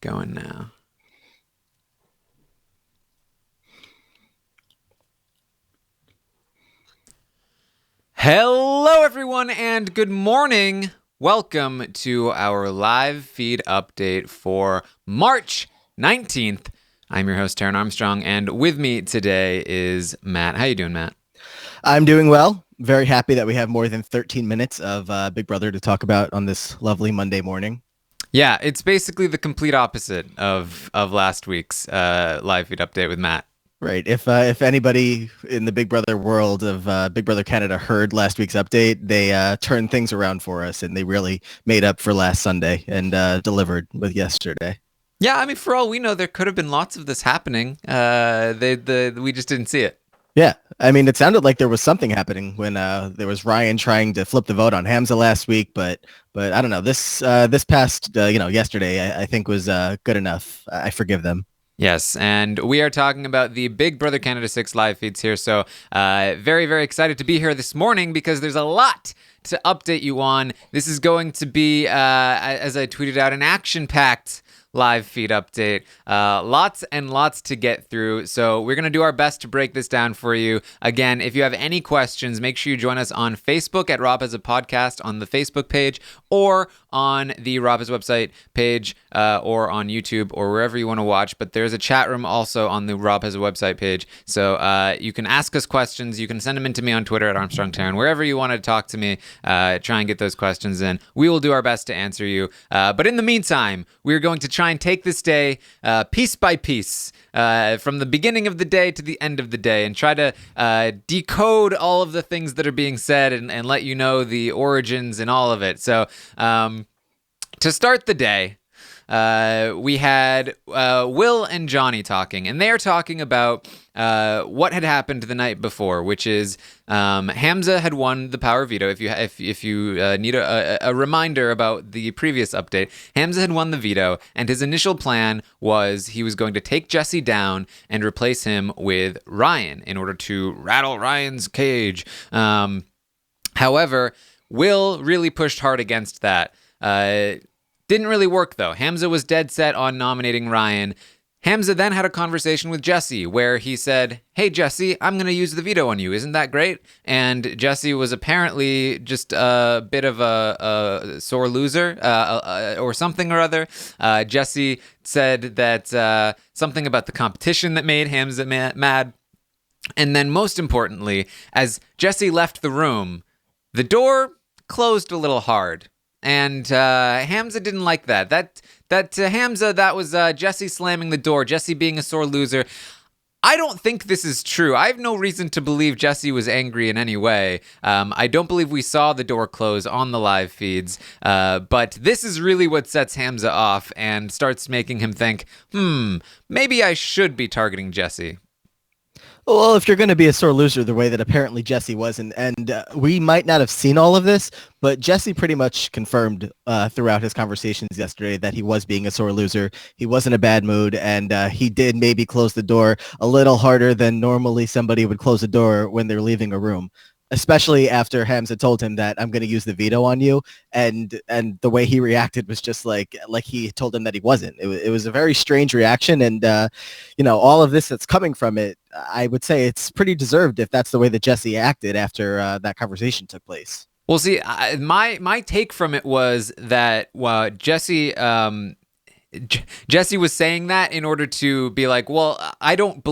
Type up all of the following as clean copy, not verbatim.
Going now. Hello, everyone, and good morning. Welcome to our live feed update for March 19th. I'm your host, Taran Armstrong, and with me today is Matt. How you doing, Matt? I'm doing well. Very happy that we have more than 13 minutes of Big Brother to talk about on this lovely Monday morning. Yeah, it's basically the complete opposite of last week's live feed update with Matt. Right. If anybody in the Big Brother world of Big Brother Canada heard last week's update, they turned things around for us, and they really made up for last Sunday and delivered with yesterday. Yeah, I mean, for all we know, there could have been lots of this happening. We just didn't see it. Yeah, I mean, it sounded like there was something happening when there was Ryan trying to flip the vote on Hamza last week, but I don't know. This past yesterday, I think was good enough. I forgive them. Yes, and we are talking about the Big Brother Canada 6 live feeds here. So very, very excited to be here this morning because there's a lot to update you on. This is going to be, as I tweeted out, an action-packed live feed update. Lots and lots to get through. So we're going to do our best to break this down for you. Again, if you have any questions, make sure you join us on Facebook at RHAP as a podcast on the Facebook page or on the RHAP as website page or on YouTube or wherever you want to watch. But there's a chat room also on the RHAP as a website page. So you can ask us questions. You can send them in to me on Twitter at Armstrong Taran. Wherever you want to talk to me, try and get those questions in. We will do our best to answer you. But in the meantime, we're going to try and take this day piece by piece from the beginning of the day to the end of the day and try to decode all of the things that are being said and let you know the origins and all of it. So to start the day, we had Will and Johnny talking, and they are talking about what had happened the night before, which is Hamza had won the power veto. If you need a reminder about the previous update, Hamza had won the veto, and his initial plan was he was going to take Jesse down and replace him with Ryan in order to rattle Ryan's cage. However, Will really pushed hard against that. Didn't really work, though. Hamza was dead set on nominating Ryan. Hamza then had a conversation with Jesse where he said, "Hey, Jesse, I'm going to use the veto on you. Isn't that great?" And Jesse was apparently just a bit of a sore loser or something or other. Jesse said that something about the competition that made Hamza mad. And then most importantly, as Jesse left the room, the door closed a little hard. And Hamza didn't like that. Hamza, that was Jesse slamming the door, Jesse being a sore loser. I don't think this is true. I have no reason to believe Jesse was angry in any way. I don't believe we saw the door close on the live feeds. But this is really what sets Hamza off and starts making him think, maybe I should be targeting Jesse. Well, if you're going to be a sore loser the way that apparently Jesse was, and we might not have seen all of this, but Jesse pretty much confirmed throughout his conversations yesterday that he was being a sore loser. He was in a bad mood, and he did maybe close the door a little harder than normally somebody would close a door when they're leaving a room. Especially after Hamza told him that I'm going to use the veto on you, and the way he reacted was just like he told him that he wasn't. It was a very strange reaction, and all of this that's coming from it, I would say it's pretty deserved if that's the way that Jesse acted after that conversation took place. Well, see, my take from it was that Jesse was saying that in order to be like, well, I don't,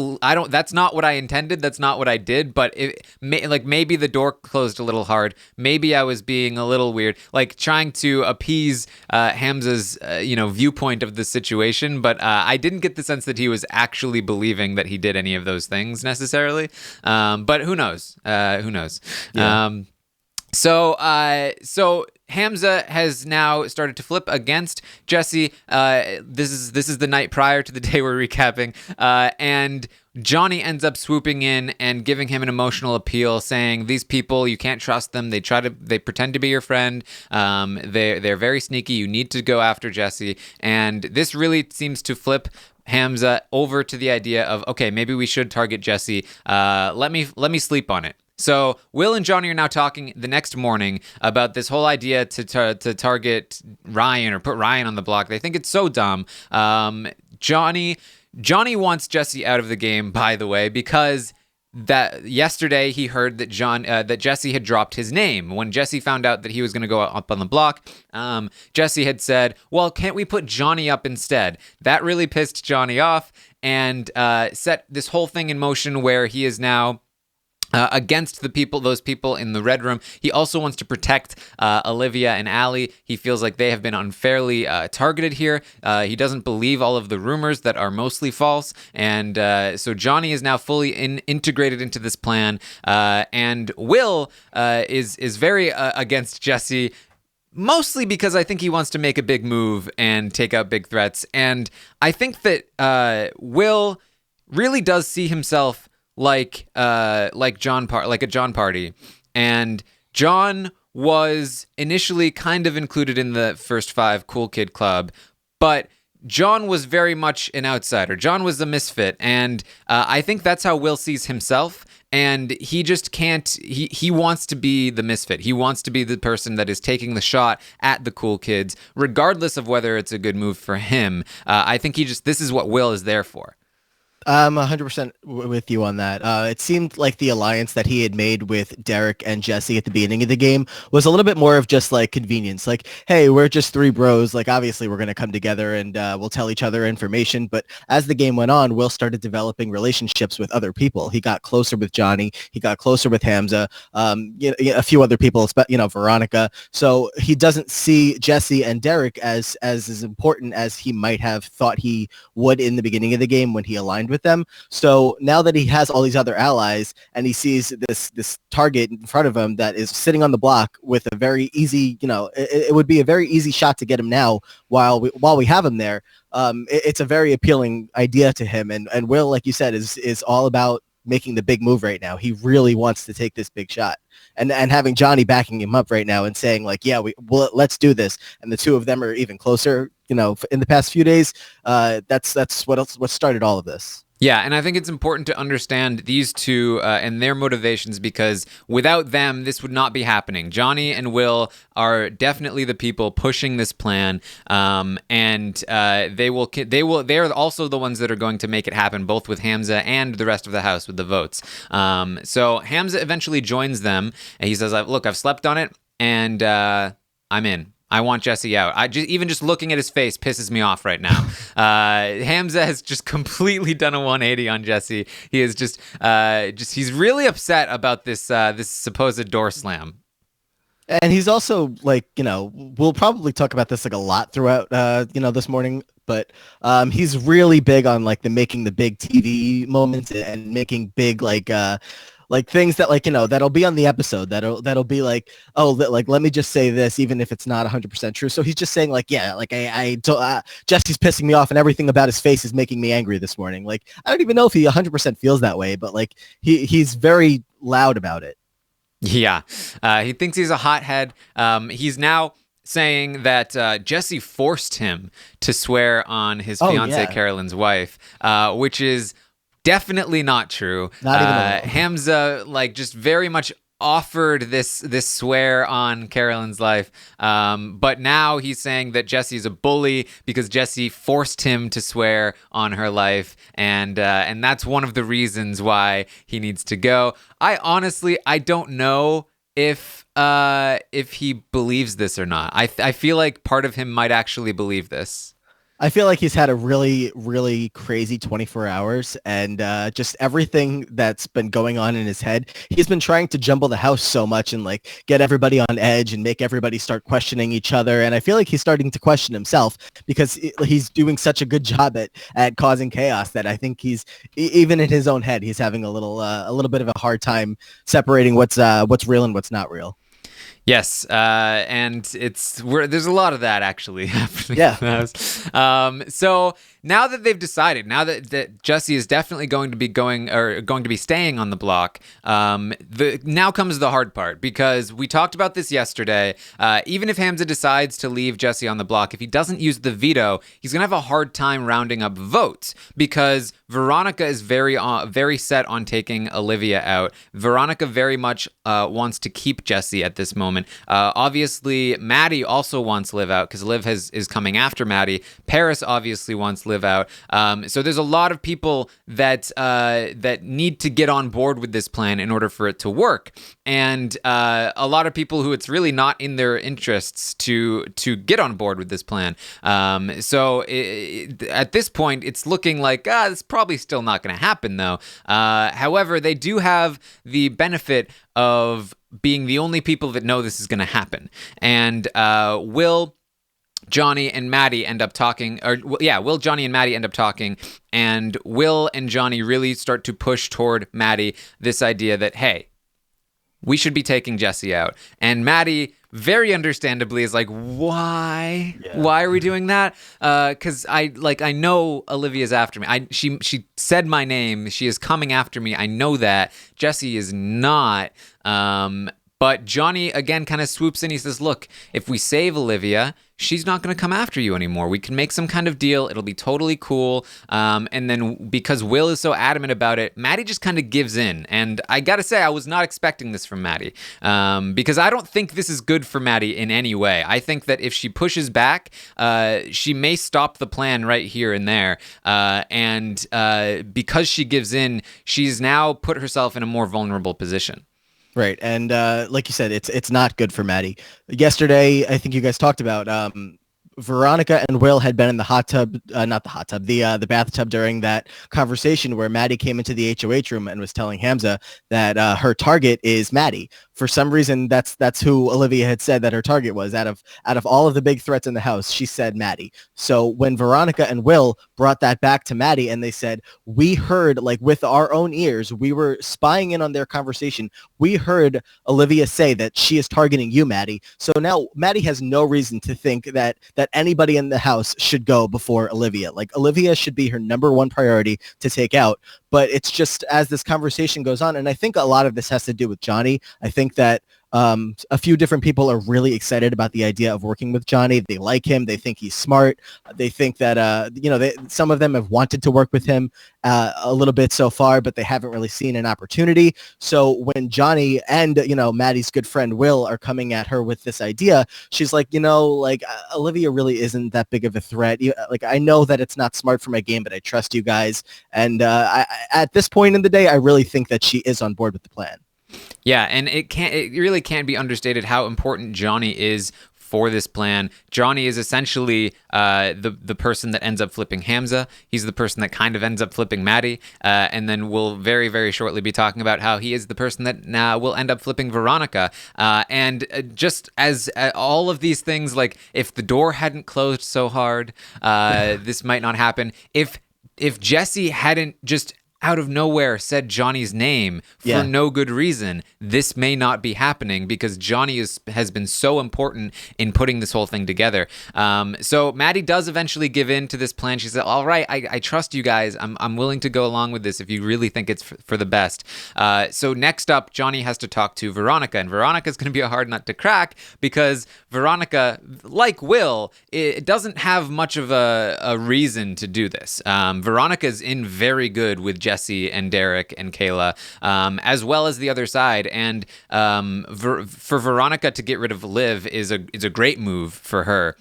that's not what I intended. That's not what I did. But maybe the door closed a little hard. Maybe I was being a little weird, like trying to appease Hamza's, viewpoint of the situation. But I didn't get the sense that he was actually believing that he did any of those things necessarily. But who knows? Who knows? Yeah. So Hamza has now started to flip against Jesse. This is the night prior to the day we're recapping, and Johnny ends up swooping in and giving him an emotional appeal, saying, "These people, you can't trust them. They pretend to be your friend. They're very sneaky. You need to go after Jesse." And this really seems to flip Hamza over to the idea of, okay, maybe we should target Jesse. Let me sleep on it. So Will and Johnny are now talking the next morning about this whole idea to target Ryan or put Ryan on the block. They think it's so dumb. Johnny wants Jesse out of the game, by the way, because that yesterday he heard that that Jesse had dropped his name. When Jesse found out that he was going to go up on the block, Jesse had said, well, can't we put Johnny up instead? That really pissed Johnny off and set this whole thing in motion where he is now against those people in the red room. He also wants to protect Olivia and Allie. He feels like they have been unfairly targeted here. He doesn't believe all of the rumors that are mostly false. And so Johnny is now fully integrated into this plan. And Will is very against Jesse, mostly because I think he wants to make a big move and take out big threats. And I think that Will really does see himself like a John Party, and John was initially kind of included in the first 5 cool kid club, but John was very much an outsider. John was a misfit, and I think that's how Will sees himself. And he just can't. He wants to be the misfit. He wants to be the person that is taking the shot at the cool kids, regardless of whether it's a good move for him. I think this is what Will is there for. I'm 100% with you on that. It seemed like the alliance that he had made with Derek and Jesse at the beginning of the game was a little bit more of just like convenience. Like, hey, we're just 3 bros. Like, obviously, we're going to come together and we'll tell each other information. But as the game went on, Will started developing relationships with other people. He got closer with Johnny. He got closer with Hamza, a few other people, Veronica. So he doesn't see Jesse and Derek as important as he might have thought he would in the beginning of the game when he aligned with them. So now that he has all these other allies and he sees this target in front of him that is sitting on the block with a very easy, it would be a very easy shot to get him now while we have him there. It's a very appealing idea to him. And Will, like you said, is all about making the big move right now. He really wants to take this big shot. And having Johnny backing him up right now and saying like, yeah, let's do this. And the two of them are even closer, in the past few days. That's what started all of this. Yeah, and I think it's important to understand these two and their motivations, because without them, this would not be happening. Johnny and Will are definitely the people pushing this plan, and they are also the ones that are going to make it happen, both with Hamza and the rest of the house with the votes. So Hamza eventually joins them, and he says, "Look, I've slept on it, and I'm in. I want Jesse out." Even just looking at his face pisses me off right now. Hamza has just completely done a 180 on Jesse. He is he's really upset about this supposed door slam. And he's also like, we'll probably talk about this like a lot throughout, this morning, but he's really big on like making the big TV moments and making big like things that that'll be on the episode that'll be like, oh, like let me just say this even if it's not 100% true. So he's just saying like, yeah, like Jesse's pissing me off and everything about his face is making me angry this morning. Like I don't even know if he 100% feels that way, but like he's very loud about it. Yeah, he thinks he's a hothead. He's now saying that Jesse forced him to swear on his fiancée Carolyn's wife, which is definitely not true. Not even a little. Hamza just very much offered this swear on Carolyn's life, but now he's saying that Jesse's a bully because Jesse forced him to swear on her life, and that's one of the reasons why he needs to go. I don't know if he believes this or not. I feel like part of him might actually believe this. I feel like he's had a really, really crazy 24 hours and just everything that's been going on in his head. He's been trying to jumble the house so much and get everybody on edge and make everybody start questioning each other. And I feel like he's starting to question himself because he's doing such a good job at causing chaos that I think he's even in his own head, he's having a little bit of a hard time separating what's real and what's not real. Yes, and there's a lot of that actually happening. Yeah. In the house. So now that they've decided, now that Jesse is definitely going to be staying on the block, now comes the hard part, because we talked about this yesterday. Even if Hamza decides to leave Jesse on the block, if he doesn't use the veto, he's gonna have a hard time rounding up votes, because Veronica is very set on taking Olivia out. Veronica very much wants to keep Jesse at this moment. Obviously, Maddie also wants Liv out, because Liv is coming after Maddie. Paris obviously wants Liv out. So there's a lot of people that need to get on board with this plan in order for it to work, and a lot of people who it's really not in their interests to get on board with this plan. So at this point, it's looking like it's probably still not going to happen, though. However, they do have the benefit of being the only people that know this is going to happen. And Will, Johnny, and Maddie end up talking, Will, Johnny, and Maddie end up talking, and Will and Johnny really start to push toward Maddie this idea that, hey, we should be taking Jesse out. And Maddie, very understandably, is like, why? Yeah. Why are we doing that? Because I know Olivia's after me. She said my name. She is coming after me. I know that. Jesse is not. But Johnny, again, kind of swoops in. He says, look, if we save Olivia, she's not going to come after you anymore. We can make some kind of deal. It'll be totally cool. And then because Will is so adamant about it, Maddie just kind of gives in. And I got to say, I was not expecting this from Maddie, because I don't think this is good for Maddie in any way. I think that if she pushes back, she may stop the plan right here and there. And because she gives in, she's now put herself in a more vulnerable position. Right. And like you said, it's not good for Maddie. Yesterday, I think you guys talked about Veronica and Will had been in the hot tub, not the hot tub, the bathtub during that conversation where Maddie came into the HOH room and was telling Hamza that her target is Maddie. For some reason, that's who Olivia had said that her target was. Out of all of the big threats in the house, she said Maddie. So when Veronica and Will brought that back to Maddie and they said, we heard, like, with our own ears, we were spying in on their conversation. We heard Olivia say that she is targeting you, Maddie. So now Maddie has no reason to think that anybody in the house should go before Olivia. Like, Olivia should be her number one priority to take out. But it's just as this conversation goes on, and I think a lot of this has to do with Johnny. I think that a few different people are really excited about the idea of working with Johnny. They like him. They think he's smart. They think that, some of them have wanted to work with him a little bit so far, but they haven't really seen an opportunity. So when Johnny and, Maddie's good friend Will are coming at her with this idea, she's like, Olivia really isn't that big of a threat. I know that it's not smart for my game, but I trust you guys. And at this point in the day, I really think that she is on board with the plan. Yeah, and it really can't be understated how important Johnny is for this plan. Johnny is essentially the person that ends up flipping Hamza. He's the person that kind of ends up flipping Maddie. And then we'll very, very shortly be talking about how he is the person that now will end up flipping Veronica. And just as all of these things, like if the door hadn't closed so hard, this might not happen. If Jesse hadn't just out of nowhere said Johnny's name for no good reason, this may not be happening, because Johnny has been so important in putting this whole thing together. So Maddie does eventually give in to this plan. She said, all right, I trust you guys. I'm willing to go along with this if you really think it's for the best. So next up, Johnny has to talk to Veronica, and Veronica's going to be a hard nut to crack, because Veronica, like Will, it doesn't have much of a reason to do this. Veronica's in very good with Jesse and Derek and Kayla, as well as the other side. And for Veronica to get rid of Liv is a great move for her.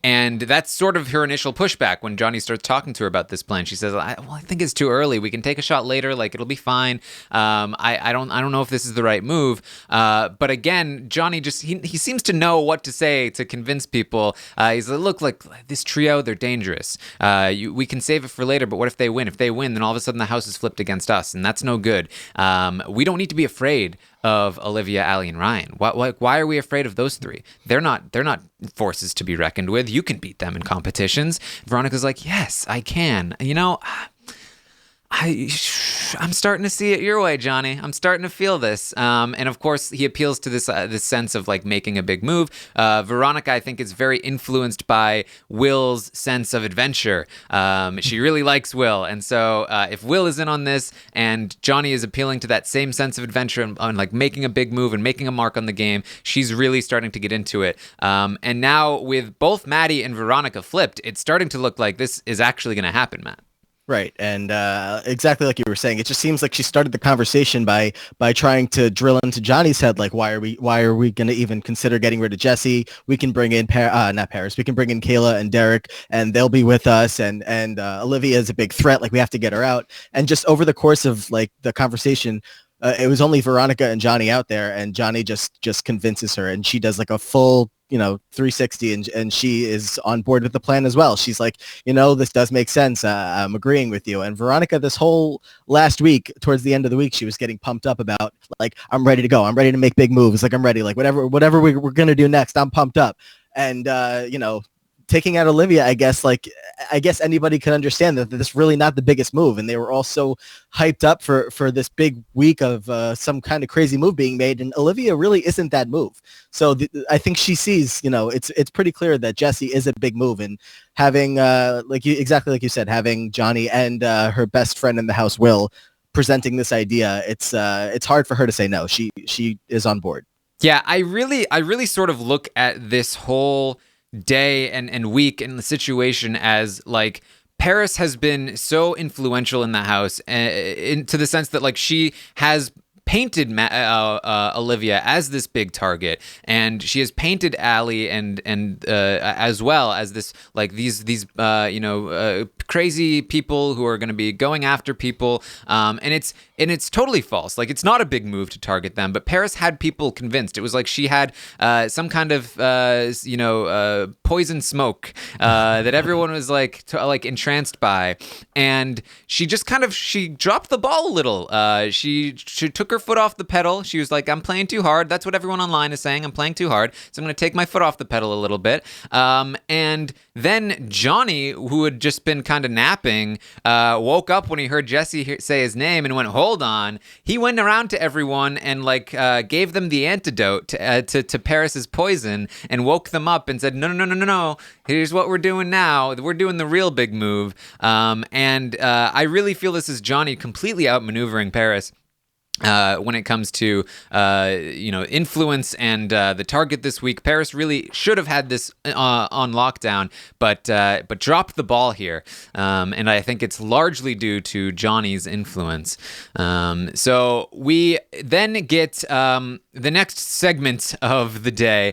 And that's sort of her initial pushback when Johnny starts talking to her about this plan. She says, I think it's too early. We can take a shot later. Like, it'll be fine. I don't know if this is the right move. But again, Johnny he seems to know what to say to convince people. He's like, look, like this trio, they're dangerous. We can save it for later, but what if they win? If they win, then all of a sudden the house is flipped against us, and that's no good. We don't need to be afraid of Olivia, Allie, and Ryan. Why are we afraid of those three? They're not forces to be reckoned with. You can beat them in competitions. Veronica's like, yes, I can. I'm starting to see it your way, Johnny. I'm starting to feel this. And of course, he appeals to this sense of like making a big move. Veronica, I think, is very influenced by Will's sense of adventure. She really likes Will, and so if Will is in on this, and Johnny is appealing to that same sense of adventure and like making a big move and making a mark on the game, she's really starting to get into it. And now with both Maddie and Veronica flipped, it's starting to look like this is actually going to happen, Matt. Right, and exactly like you were saying, it just seems like she started the conversation by trying to drill into Johnny's head, like why are we going to even consider getting rid of Jesse? We can bring in not Paris, we can bring in Kayla and Derek, and they'll be with us. And Olivia is a big threat, like we have to get her out. And just over the course of like the conversation, it was only Veronica and Johnny out there, and Johnny just convinces her, and she does like a full 360, and she is on board with the plan as well. She's like, this does make sense. I'm agreeing with you. And Veronica, this whole last week, towards the end of the week, she was getting pumped up about like, I'm ready to go. I'm ready to make big moves. Like I'm ready. Like whatever we're going to do next, I'm pumped up. And, taking out Olivia, I guess anybody could understand that this is really not the biggest move. And they were all so hyped up for this big week of some kind of crazy move being made. And Olivia really isn't that move. So I think she sees, it's pretty clear that Jesse is a big move. And having, exactly like you said, having Johnny and her best friend in the house, Will, presenting this idea, it's hard for her to say no. She is on board. Yeah, I really sort of look at this whole day and week and the situation as like Paris has been so influential in the house, to the sense that like she has painted Olivia as this big target, and she has painted Allie and as well as this like these crazy people who are going to be going after people, and it's totally false. Like it's not a big move to target them, but Paris had people convinced. It was like she had some kind of poison smoke that everyone was like entranced by, and she just she dropped the ball a little. She took her foot off the pedal. She was like, I'm playing too hard. That's what everyone online is saying. I'm playing too hard. So I'm going to take my foot off the pedal a little bit. And then Johnny, who had just been kind of napping, woke up when he heard Jesse say his name and went, hold on. He went around to everyone and gave them the antidote to Paris's poison and woke them up and said, no. Here's what we're doing now. We're doing the real big move. And I really feel this is Johnny completely outmaneuvering Paris when it comes to influence and the target this week. Paris really should have had this on lockdown, but dropped the ball here, and I think it's largely due to Johnny's influence. So we then get the next segment of the day.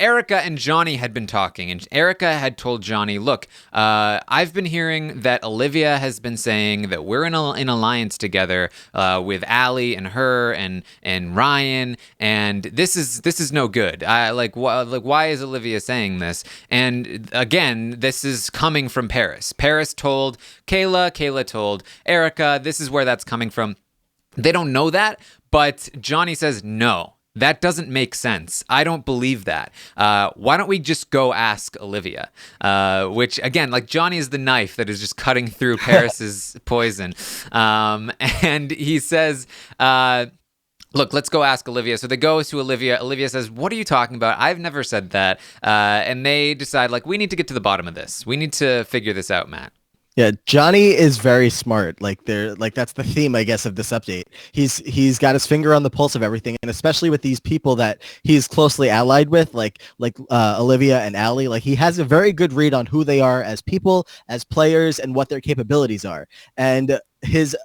Erica and Johnny had been talking, and Erica had told Johnny, look, I've been hearing that Olivia has been saying that we're in alliance together with Allie and her and Ryan, and this is no good. Why is Olivia saying this? And again, this is coming from Paris. Paris told Kayla told Erica. This is where that's coming from. They don't know that, but Johnny says no. That doesn't make sense. I don't believe that. Why don't we just go ask Olivia? Which, again, like Johnny is the knife that is just cutting through Paris's poison. And he says, look, let's go ask Olivia. So they go to Olivia. Olivia says, what are you talking about? I've never said that. And they decide, we need to get to the bottom of this. We need to figure this out, Matt. Yeah, Johnny is very smart. That's the theme, I guess, of this update. He's got his finger on the pulse of everything, and especially with these people that he's closely allied with, like Olivia and Allie. Like he has a very good read on who they are as people, as players, and what their capabilities are. And his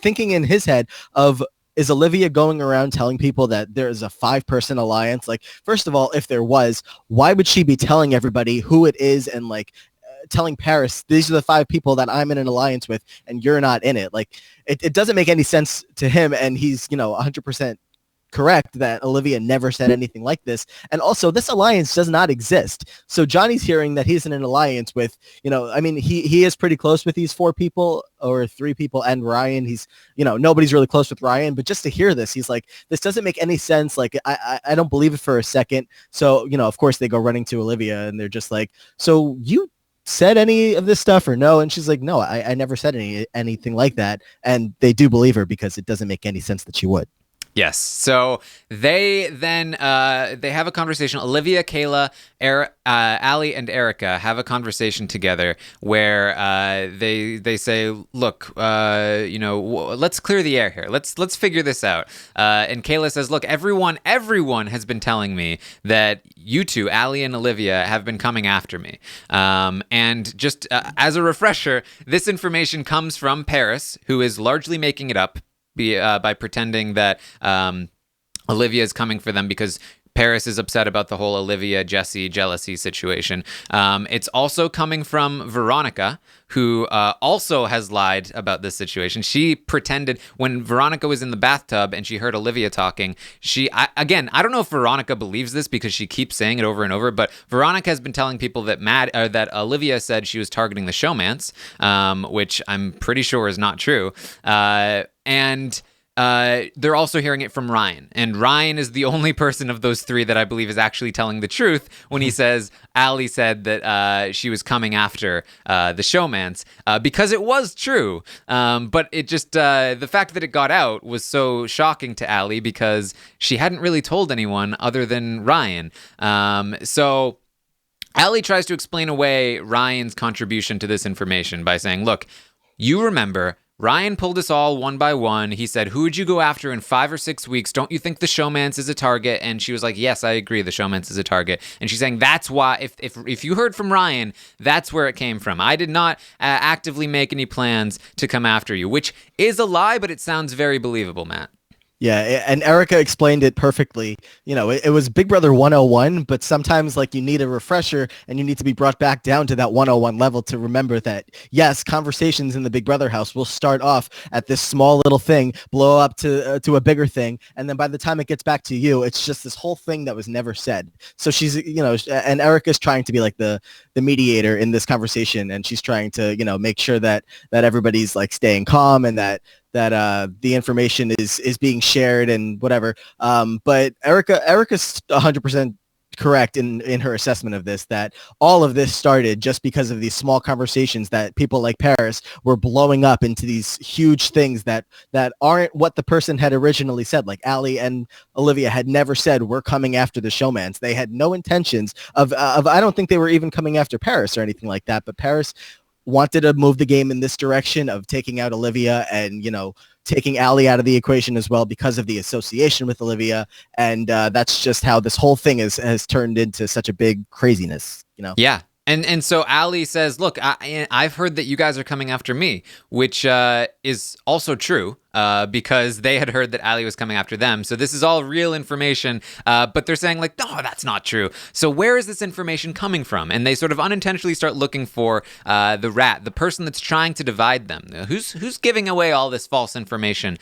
thinking in his head of, is Olivia going around telling people that there is a 5-person alliance? Like, first of all, if there was, why would she be telling everybody who it is and telling Paris, these are the 5 people that I'm in an alliance with and you're not in it? Like it doesn't make any sense to him, and he's 100% correct that Olivia never said anything like this. And also, this alliance does not exist. So Johnny's hearing that he's in an alliance with, he is pretty close with these 4 people or 3 people and Ryan. He's, nobody's really close with Ryan, but just to hear this, he's like, this doesn't make any sense. Like, I don't believe it for a second. So, of course they go running to Olivia and they're just like, so you said any of this stuff or no? And she's like, no, I never said anything like that. And they do believe her because it doesn't make any sense that she would. Yes. So they then they have a conversation. Olivia, Kayla, Allie, and Erica have a conversation together where they say, "Look, let's clear the air here. Let's figure this out." And Kayla says, "Look, everyone has been telling me that you two, Allie and Olivia, have been coming after me. And just as a refresher, this information comes from Paris, who is largely making it up." By pretending that Olivia is coming for them because Paris is upset about the whole Olivia-Jesse jealousy situation. It's also coming from Veronica, who also has lied about this situation. She pretended when Veronica was in the bathtub and she heard Olivia talking. I don't know if Veronica believes this because she keeps saying it over and over, but Veronica has been telling people that that Olivia said she was targeting the showmance, which I'm pretty sure is not true. And they're also hearing it from Ryan. And Ryan is the only person of those three that I believe is actually telling the truth when he says Allie said that she was coming after the showmance because it was true. But it just, the fact that it got out was so shocking to Allie because she hadn't really told anyone other than Ryan. So Allie tries to explain away Ryan's contribution to this information by saying, look, you remember Ryan pulled us all one by one. He said, who would you go after in 5 or 6 weeks? Don't you think the showmance is a target? And she was like, yes, I agree. The showmance is a target. And she's saying that's why, if you heard from Ryan, that's where it came from. I did not actively make any plans to come after you, which is a lie, but it sounds very believable, Matt. Yeah, and Erica explained it perfectly. You know, it was Big Brother 101, but sometimes like you need a refresher and you need to be brought back down to that 101 level to remember that, yes, conversations in the Big Brother house will start off at this small little thing, blow up to a bigger thing, and then by the time it gets back to you, it's just this whole thing that was never said. So she's, and Erica's trying to be like the mediator in this conversation, and she's trying to, make sure that everybody's like staying calm and that the information is being shared and whatever. But Erica's 100% correct in her assessment of this, that all of this started just because of these small conversations that people like Paris were blowing up into these huge things that aren't what the person had originally said. Like Allie and Olivia had never said, we're coming after the showmance. They had no intentions of I don't think they were even coming after Paris or anything like that, but Paris wanted to move the game in this direction of taking out Olivia and, taking Allie out of the equation as well because of the association with Olivia. And that's just how this whole thing has turned into such a big craziness, Yeah. And so Allie says, look, I've heard that you guys are coming after me, which is also true because they had heard that Allie was coming after them. So this is all real information, but they're saying like, no, that's not true. So where is this information coming from? And they sort of unintentionally start looking for the rat, the person that's trying to divide them. Who's giving away all this false information?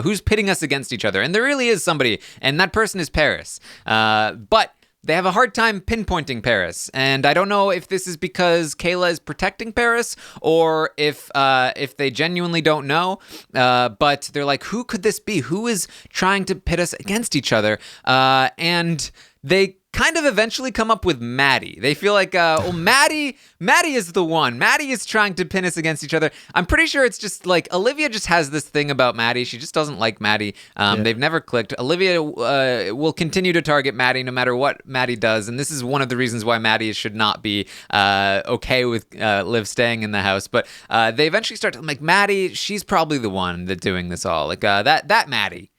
Who's pitting us against each other? And there really is somebody, and that person is Paris. But they have a hard time pinpointing Paris, and I don't know if this is because Kayla is protecting Paris or if they genuinely don't know, but they're like, who could this be? Who is trying to pit us against each other? And they kind of eventually come up with Maddie. They feel like, Maddie is the one. Maddie is trying to pin us against each other. I'm pretty sure it's just like Olivia just has this thing about Maddie. She just doesn't like Maddie. They've never clicked. Olivia will continue to target Maddie no matter what Maddie does. And this is one of the reasons why Maddie should not be okay with Liv staying in the house. But they eventually start to like Maddie. She's probably the one that's doing this all. Like that Maddie.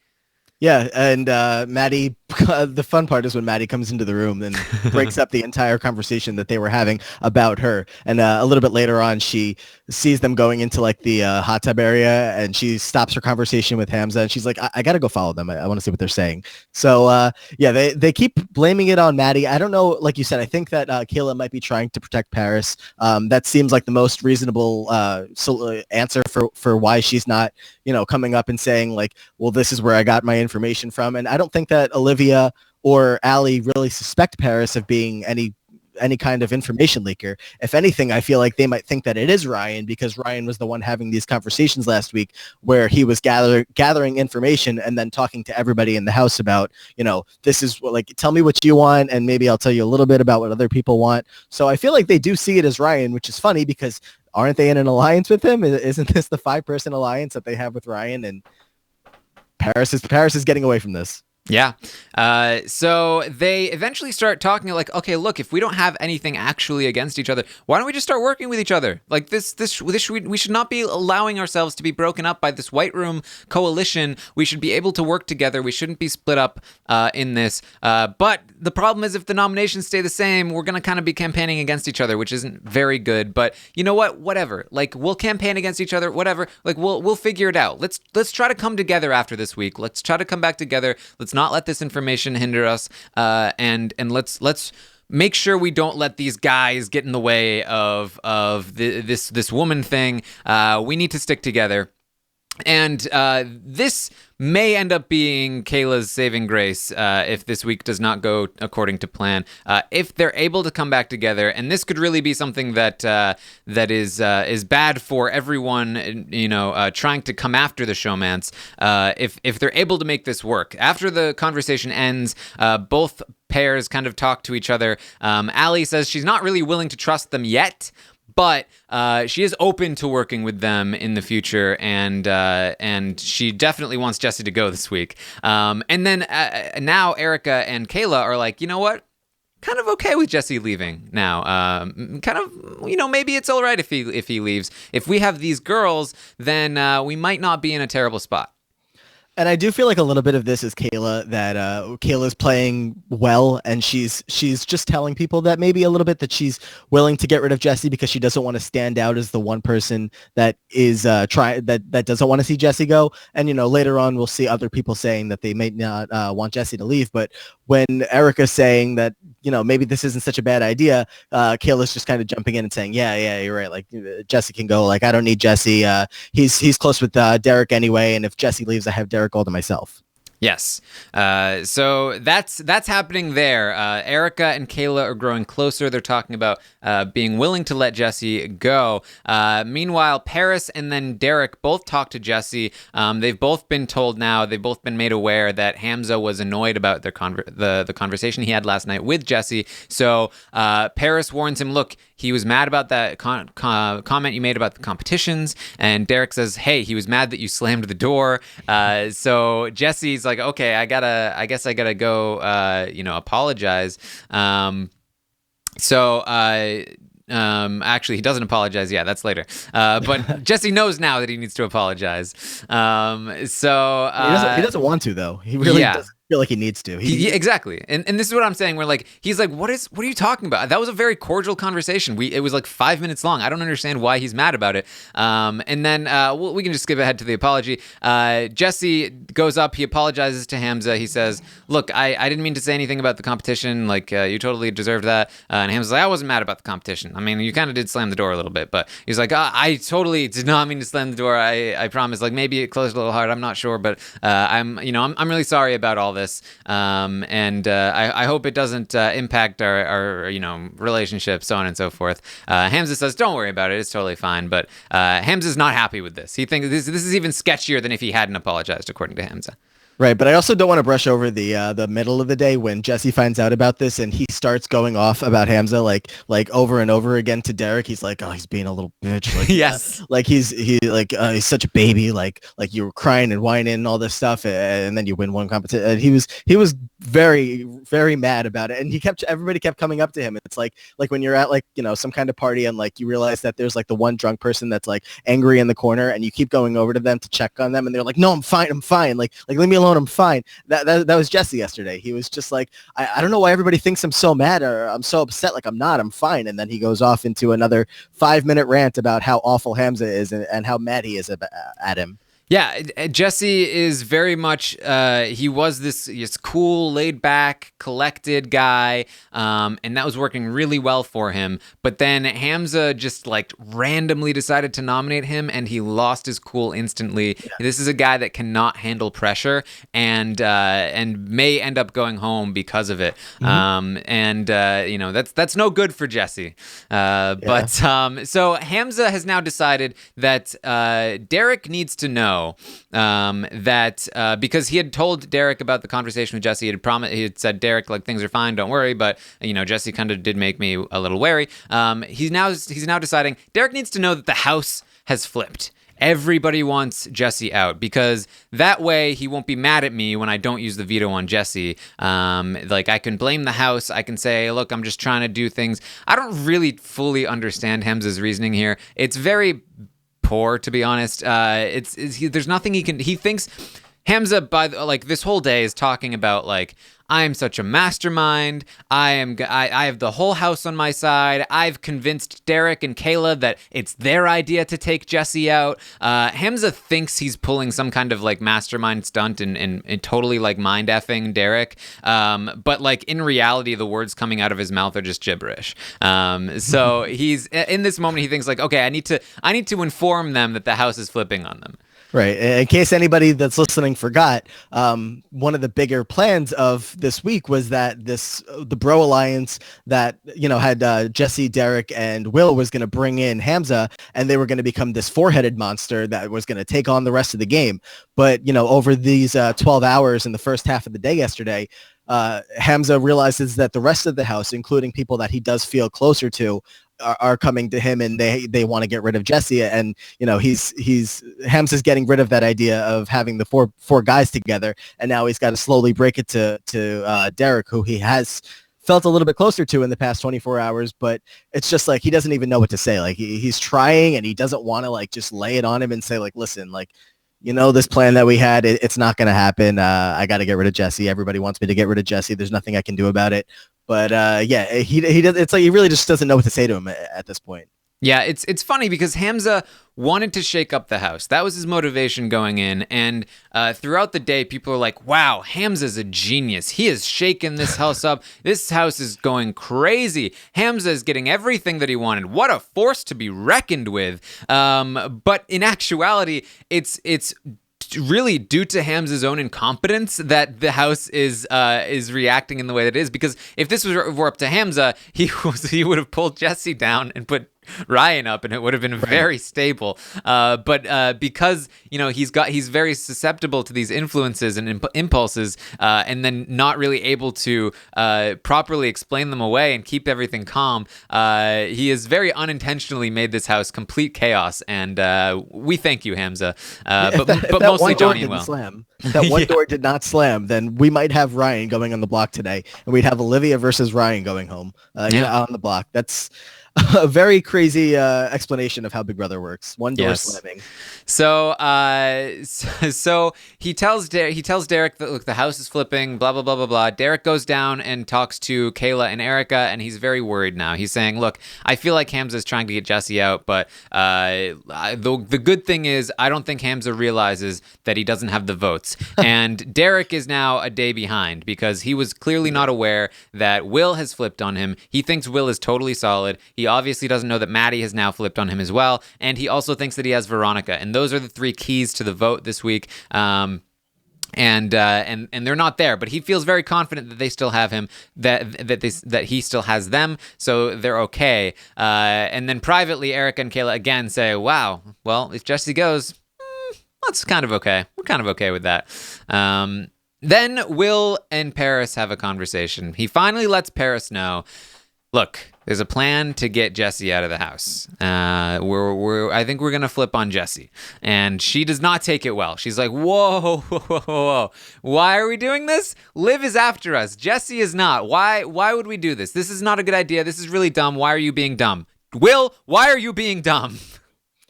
Yeah, and Maddie, the fun part is when Maddie comes into the room and breaks up the entire conversation that they were having about her. And a little bit later on, she sees them going into like the hot tub area, and she stops her conversation with Hamza, and she's like, I got to go follow them. I want to see what they're saying. So, they keep blaming it on Maddie. I don't know, like you said, I think that Kayla might be trying to protect Paris. That seems like the most reasonable answer for why she's not, coming up and saying like, well, this is where I got my information from. And I don't think that Olivia or Allie really suspect Paris of being any any kind of information leaker. If anything, I feel like they might think that it is Ryan, because Ryan was the one having these conversations last week where he was gathering information and then talking to everybody in the house about, this is what, like, tell me what you want, and maybe I'll tell you a little bit about what other people want. So I feel like they do see it as Ryan, which is funny because aren't they in an alliance with him? Isn't this the 5-person alliance that they have with Ryan? And Paris is getting away from this. Yeah. So they eventually start talking like, okay, look, if we don't have anything actually against each other, why don't we just start working with each other? Like we should not be allowing ourselves to be broken up by this White Room coalition. We should be able to work together. We shouldn't be split up in this. But the problem is, if the nominations stay the same, we're going to kind of be campaigning against each other, which isn't very good. But you know what? Whatever. Like, we'll campaign against each other. Whatever. Like, we'll figure it out. Let's try to come together after this week. Let's try to come back together. Let's not let this information hinder us, and let's make sure we don't let these guys get in the way of this woman thing. We need to stick together. And this may end up being Kayla's saving grace if this week does not go according to plan. If they're able to come back together, and this could really be something that is bad for everyone, trying to come after the showmance. If they're able to make this work after the conversation ends, both pairs kind of talk to each other. Allie says she's not really willing to trust them yet, but she is open to working with them in the future, and she definitely wants Jesse to go this week. And then now Erica and Kayla are like, you know what? Kind of okay with Jesse leaving now. Kind of, maybe it's all right if he leaves. If we have these girls, then we might not be in a terrible spot. And I do feel like a little bit of this is Kayla, that Kayla's playing well, and she's just telling people that maybe a little bit that she's willing to get rid of Jesse because she doesn't want to stand out as the one person that is that doesn't want to see Jesse go. And later on we'll see other people saying that they may not want Jesse to leave. But when Erica's saying that maybe this isn't such a bad idea, Kayla's just kind of jumping in and saying, yeah, you're right. Like, Jesse can go. Like, I don't need Jesse. He's close with Derek anyway, and if Jesse leaves, I have Derek all to myself. Yes. So that's happening there. Erica and Kayla are growing closer. They're talking about being willing to let Jesse go. Meanwhile, Paris and then Derek both talk to Jesse. They've both been told now, they've both been made aware that Hamza was annoyed about their the conversation he had last night with Jesse. So Paris warns him, look, he was mad about that comment you made about the competitions. And Derek says, hey, he was mad that you slammed the door. So Jesse's like, okay, I guess I gotta go, apologize. Actually, he doesn't apologize. Yeah, that's later. But Jesse knows now that he needs to apologize. He doesn't want to, though. He really doesn't feel like he needs to. Exactly. And this is what I'm saying. We're like, he's like, what are you talking about? That was a very cordial conversation. It was like 5 minutes long. I don't understand why he's mad about it. And then we can just skip ahead to the apology. Jesse goes up. He apologizes to Hamza. He says, look, I didn't mean to say anything about the competition. Like, you totally deserved that. And Hamza's like, I wasn't mad about the competition. I mean, you kind of did slam the door a little bit, but he's like, I totally did not mean to slam the door. I promise. Like, maybe it closed a little hard. I'm not sure, but I'm really sorry about all this. And I hope it doesn't impact our relationship, so on and so forth. Hamza says, don't worry about it. It's totally fine. But Hamza's not happy with this. He thinks this is even sketchier than if he hadn't apologized, according to Hamza. Right, but I also don't want to brush over the middle of the day when Jesse finds out about this and he starts going off about Hamza like over and over again to Derek. He's like, oh, he's being a little bitch. Like, yes, like he's such a baby. Like you were crying and whining and all this stuff, and then you win one competition. He was very, very mad about it, and everybody kept coming up to him. It's like when you're at some kind of party and like you realize that there's like the one drunk person that's like angry in the corner, and you keep going over to them to check on them, and they're like, no, I'm fine. Like leave me alone. I'm fine. That was Jesse yesterday. He was just like, I don't know why everybody thinks I'm so mad or I'm so upset. Like, I'm not. I'm fine. And then he goes off into another 5-minute rant about how awful Hamza is and how mad he is at him. Yeah, Jesse is very much, he was this cool, laid back, collected guy, and that was working really well for him. But then Hamza just like randomly decided to nominate him, and he lost his cool instantly. Yeah. This is a guy that cannot handle pressure, and may end up going home because of it. That's no good for Jesse. But so Hamza has now decided that Derek needs to know that because he had told Derek about the conversation with Jesse, he had said, Derek, like, things are fine, don't worry, but Jesse kind of did make me a little wary. He's now deciding Derek needs to know that the house has flipped. Everybody wants Jesse out, because that way he won't be mad at me when I don't use the veto on Jesse. Like, I can blame the house. I can say, look, I'm just trying to do things. I don't really fully understand Hamza's reasoning here. It's very poor, to be honest. There's nothing he thinks. Hamza, this whole day is talking about, like, I am such a mastermind. I have the whole house on my side. I've convinced Derek and Kayla that it's their idea to take Jesse out. Hamza thinks he's pulling some kind of like mastermind stunt and totally like mind effing Derek. But like in reality, the words coming out of his mouth are just gibberish. So he's in this moment, he thinks like, okay, I need to inform them that the house is flipping on them. Right. In case anybody that's listening forgot, one of the bigger plans of this week was that the Bro Alliance that, had Jesse, Derek, and Will was going to bring in Hamza, and they were going to become this four-headed monster that was going to take on the rest of the game. But, over these 12 hours in the first half of the day yesterday, Hamza realizes that the rest of the house, including people that he does feel closer to, are coming to him, and they want to get rid of Jesse. And Hamza's getting rid of that idea of having the four guys together, and now he's got to slowly break it to Derek, who he has felt a little bit closer to in the past 24 hours, but it's just like he doesn't even know what to say. Like he's trying, and he doesn't want to like just lay it on him and say like, listen, like, this plan that we had, it's not going to happen. I got to get rid of Jesse. Everybody wants me to get rid of Jesse. There's nothing I can do about it. But he does. It's like he really just doesn't know what to say to him at this point. Yeah, it's funny because Hamza wanted to shake up the house. That was his motivation going in. And throughout the day, people are like, wow, Hamza's a genius. He has shaken this house up. This house is going crazy. Hamza is getting everything that he wanted. What a force to be reckoned with. But in actuality, it's really due to Hamza's own incompetence that the house is reacting in the way that it is. Because if this were up to Hamza, he would have pulled Jesse down and put Ryan up, and it would have been very stable. But because he's very susceptible to these influences and impulses, and then not really able to properly explain them away and keep everything calm, he has very unintentionally made this house complete chaos. And we thank you, Hamza. But mostly Johnny and Will. That one door did not slam, then we might have Ryan going on the block today, and we'd have Olivia versus Ryan going home on the block. That's a very crazy explanation of how Big Brother works. One door slamming. So he tells Derek that, look, the house is flipping, blah, blah, blah, blah, blah. Derek goes down and talks to Kayla and Erica, and he's very worried now. He's saying, look, I feel like Hamza's trying to get Jesse out, but the good thing is I don't think Hamza realizes that he doesn't have the votes. And Derek is now a day behind because he was clearly not aware that Will has flipped on him. He thinks Will is totally solid. He obviously doesn't know that Maddie has now flipped on him as well, and he also thinks that he has Veronica. And those are the three keys to the vote this week. And they're not there, but he feels very confident that they still have him, that he still has them, so they're okay. And then privately, Erica and Kayla again say, "Wow, well, if Jesse goes, that's kind of okay. We're kind of okay with that." Then Will and Paris have a conversation. He finally lets Paris know, look, there's a plan to get Jesse out of the house. I think we're gonna flip on Jesse, and she does not take it well. She's like, "Whoa, whoa, whoa, whoa! Why are we doing this? Liv is after us. Jesse is not. Why would we do this? This is not a good idea. This is really dumb. Why are you being dumb? Will, why are you being dumb?"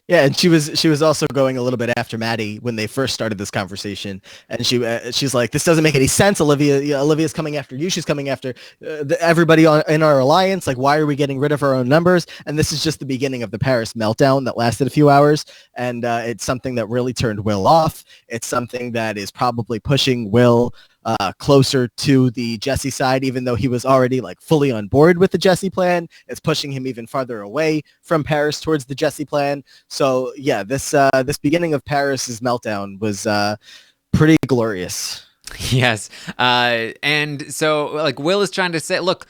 Yeah, and she was also going a little bit after Maddie when they first started this conversation, and she's like, "This doesn't make any sense, Olivia. Olivia's coming after you. She's coming after everybody in our alliance. Like, why are we getting rid of our own numbers?" And this is just the beginning of the Paris meltdown that lasted a few hours, and it's something that really turned Will off. It's something that is probably pushing Will closer to the Jesse side, even though he was already like fully on board with the Jesse plan. It's pushing him even farther away from Paris towards the Jesse plan. So yeah, this beginning of Paris's meltdown was pretty glorious. Yes. And so like Will is trying to say, look,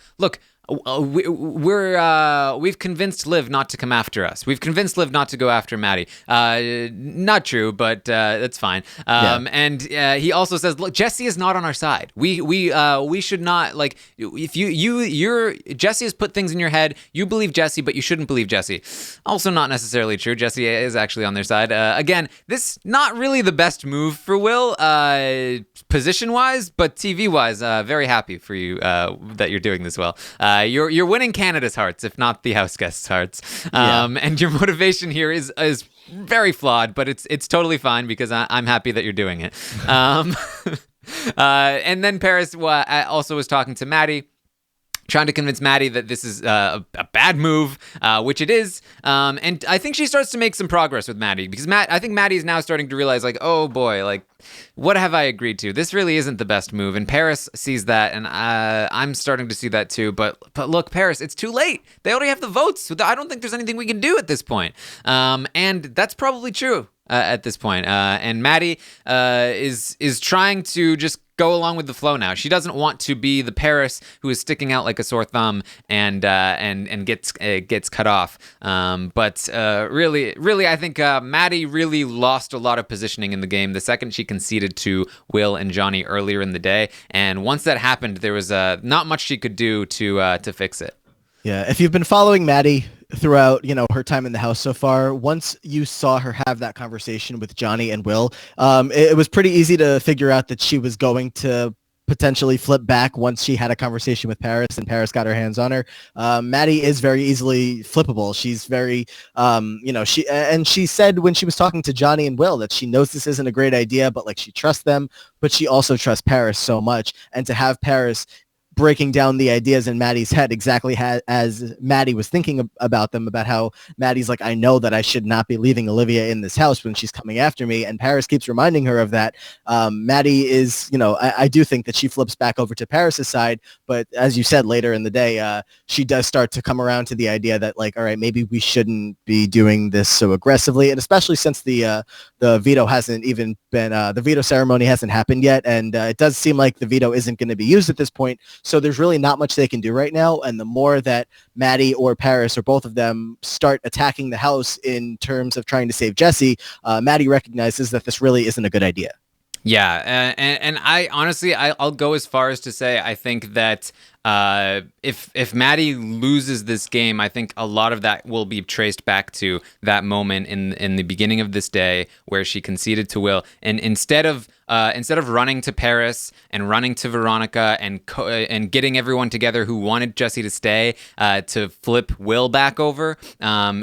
we've convinced Liv not to come after us. We've convinced Liv not to go after Maddie. Not true, but that's fine. And he also says, look, Jesse is not on our side. We should not, like, if you're Jesse has put things in your head. You believe Jesse, but you shouldn't believe Jesse. Also not necessarily true. Jesse is actually on their side. Again, this not really the best move for Will, position wise, but TV wise, very happy for you that you're doing this well. You're winning Canada's hearts, if not the house guests' hearts. And your motivation here is very flawed, but it's totally fine because I'm happy that you're doing it. And then Paris also was talking to Maddie, trying to convince Maddie that this is a bad move, which it is. And I think she starts to make some progress with Maddie because I think Maddie is now starting to realize, like, oh boy, like, what have I agreed to? This really isn't the best move. And Paris sees that, and I'm starting to see that too. But look, Paris, it's too late. They already have the votes. I don't think there's anything we can do at this point. And that's probably true at this point. And Maddie is trying to just go along with the flow now. She doesn't want to be the Paris who is sticking out like a sore thumb and gets cut off. But really, I think Maddie really lost a lot of positioning in the game the second she conceded to Will and Johnny earlier in the day. And once that happened, there was not much she could do to fix it. Yeah, if you've been following Maddie throughout, her time in the house so far, once you saw her have that conversation with Johnny and Will, it was pretty easy to figure out that she was going to potentially flip back once she had a conversation with Paris and Paris got her hands on her. Maddie is very easily flippable. She's very, she said when she was talking to Johnny and Will that she knows this isn't a great idea, but like she trusts them, but she also trusts Paris so much. And to have Paris breaking down the ideas in Maddie's head exactly as Maddie was thinking about them, about how Maddie's like, I know that I should not be leaving Olivia in this house when she's coming after me. And Paris keeps reminding her of that. Maddie is, I do think that she flips back over to Paris's side. But as you said later in the day, she does start to come around to the idea that like, all right, maybe we shouldn't be doing this so aggressively. And especially since the veto hasn't even been, the veto ceremony hasn't happened yet. And it does seem like the veto isn't going to be used at this point. So there's really not much they can do right now. And the more that Maddie or Paris or both of them start attacking the house in terms of trying to save Jesse, Maddie recognizes that this really isn't a good idea. Yeah, and I honestly, I'll go as far as to say I think that if Maddie loses this game, I think a lot of that will be traced back to that moment in the beginning of this day where she conceded to Will, and instead of running to Paris and running to Veronica and getting everyone together who wanted Jesse to stay to flip Will back over,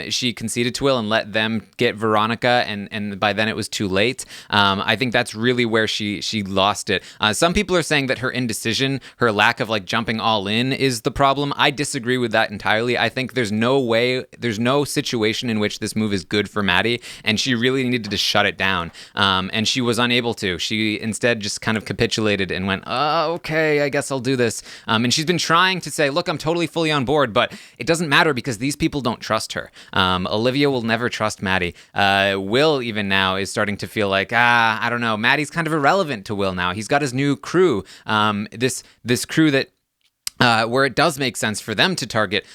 she conceded to Will and let them get Veronica, and by then it was too late. I think that's really where she lost it. Some people are saying that her indecision, her lack of like jumping all in is the problem. I disagree with that entirely. I think there's no situation in which this move is good for Maddie, and she really needed to shut it down. And she was unable to. She instead just kind of capitulated and went, oh, okay, I guess I'll do this. And she's been trying to say, look, I'm totally fully on board, but it doesn't matter because these people don't trust her. Olivia will never trust Maddie. Will even now is starting to feel like, I don't know, Maddie's kind of irrelevant to Will now. He's got his new crew, this crew that where it does make sense for them to target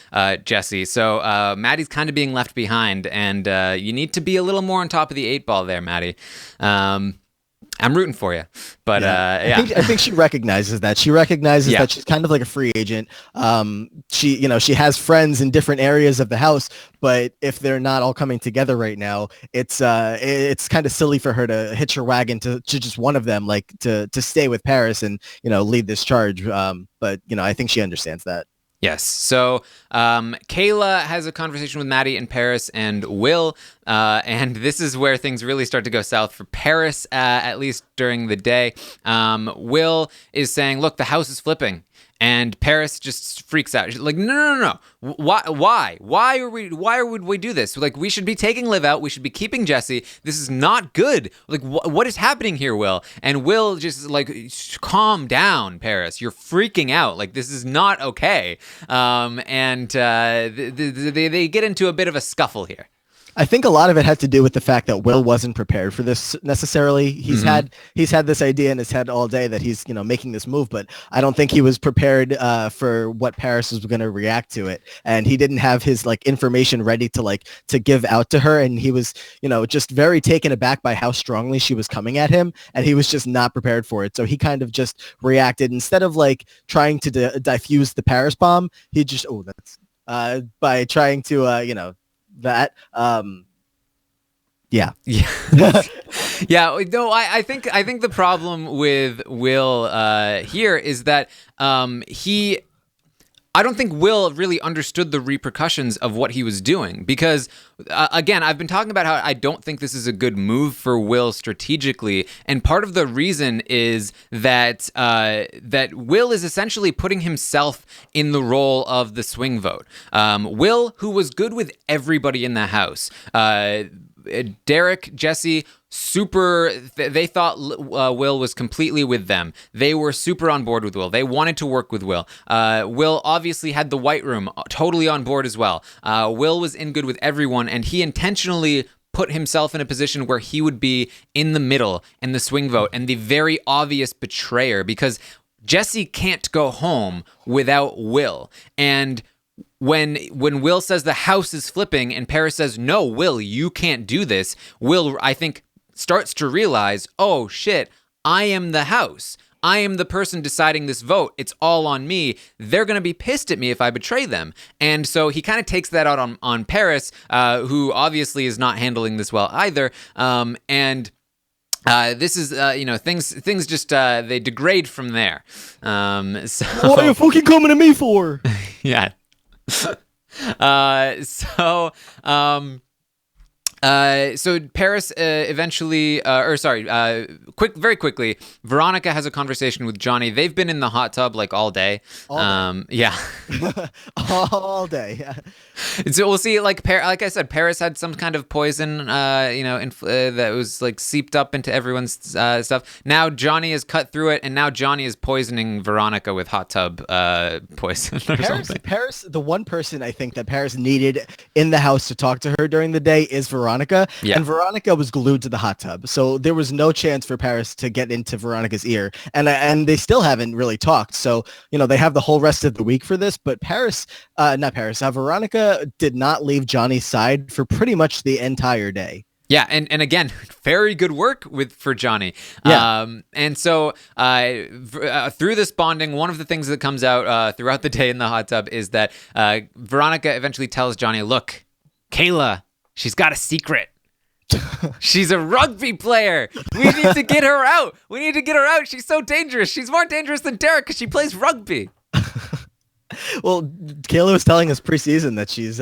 Jesse. So Maddie's kind of being left behind, and you need to be a little more on top of the 8 ball there, Maddie. I'm rooting for you, but yeah. I think she recognizes that. She recognizes that she's kind of like a free agent. She has friends in different areas of the house, but if they're not all coming together right now, it's kind of silly for her to hitch her wagon to just one of them, like to stay with Paris and lead this charge. But I think she understands that. Yes. So Kayla has a conversation with Maddie and Paris and Will, and this is where things really start to go south for Paris, at least during the day. Will is saying, look, the house is flipping. And Paris just freaks out. She's like, no. Why? Why would we do this? Like, we should be taking Liv out. We should be keeping Jesse. This is not good. Like, what is happening here, Will? And Will just like, calm down, Paris. You're freaking out. Like, this is not okay. And they get into a bit of a scuffle here. I think a lot of it had to do with the fact that Will wasn't prepared for this necessarily. He's had this idea in his head all day that he's making this move, but I don't think he was prepared for what Paris was going to react to it, and he didn't have his information ready to give out to her, and he was just very taken aback by how strongly she was coming at him, and he was just not prepared for it. So he kind of just reacted instead of trying to diffuse the Paris bomb. He just by trying to that yeah no, I think the problem with Will here is that I don't think Will really understood the repercussions of what he was doing, because again, I've been talking about how I don't think this is a good move for Will strategically, and part of the reason is that that Will is essentially putting himself in the role of the swing vote. Will, who was good with everybody in the house, Derek, Jesse, they thought Will was completely with them. They were super on board with Will. They wanted to work with Will. Will obviously had the White Room totally on board as well. Will was in good with everyone, and he intentionally put himself in a position where he would be in the middle in the swing vote and the very obvious betrayer, because Jesse can't go home without Will. And when Will says the house is flipping and Paris says, no, Will, you can't do this, Will, I think, starts to realize, oh, shit, I am the house. I am the person deciding this vote. It's all on me. They're going to be pissed at me if I betray them. And so he kind of takes that out on Paris, who obviously is not handling this well either. This is, things just, they degrade from there. So what are you fucking coming to me for? Yeah. So Paris eventually, very quickly, Veronica has a conversation with Johnny. They've been in the hot tub all day. Yeah. All day. So we'll see. Like I said, Paris had some kind of poison, that was seeped up into everyone's stuff. Now Johnny has cut through it, and now Johnny is poisoning Veronica with hot tub poison or something. Paris, the one person I think that Paris needed in the house to talk to her during the day is Veronica. Yeah. And Veronica was glued to the hot tub, so there was no chance for Paris to get into Veronica's ear, and they still haven't really talked. So they have the whole rest of the week for this. But Veronica did not leave Johnny's side for pretty much the entire day. Yeah, and again, very good work for Johnny. Yeah. And so through this bonding, one of the things that comes out throughout the day in the hot tub is that Veronica eventually tells Johnny, look, Kayla, she's got a secret. She's a rugby player. We need to get her out. She's so dangerous. She's more dangerous than Derek because she plays rugby. Well, Kayla was telling us preseason that she's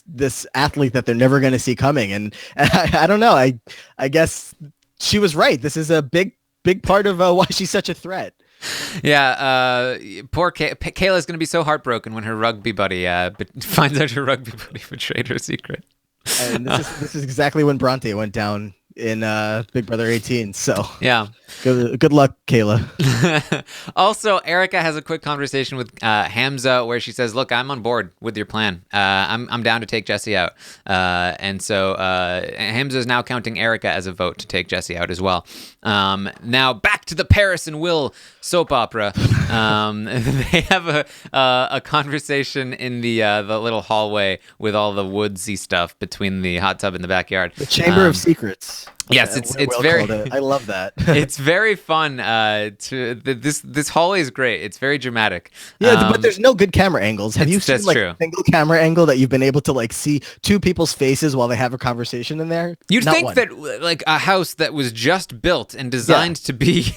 this athlete that they're never going to see coming, and I don't know. I guess she was right. This is a big part of why she's such a threat. Yeah, poor Kayla's going to be so heartbroken when her rugby buddy finds out her rugby buddy betrayed her secret. And this is exactly when Bronte went down in Big Brother 18. So yeah, good luck, Kayla. Also, Erica has a quick conversation with Hamza where she says, "Look, I'm on board with your plan. I'm down to take Jesse out." And so Hamza is now counting Erica as a vote to take Jesse out as well. Now back to the Paris and Will soap opera. They have a conversation in the little hallway with all the woodsy stuff between the hot tub and the backyard. The Chamber of Secrets. Yes, it's very. I love that. It's very fun. This hallway is great. It's very dramatic. Yeah, but there's no good camera angles. Have you seen a single camera angle that you've been able to see two people's faces while they have a conversation in there? You'd think that a house that was just built and designed to be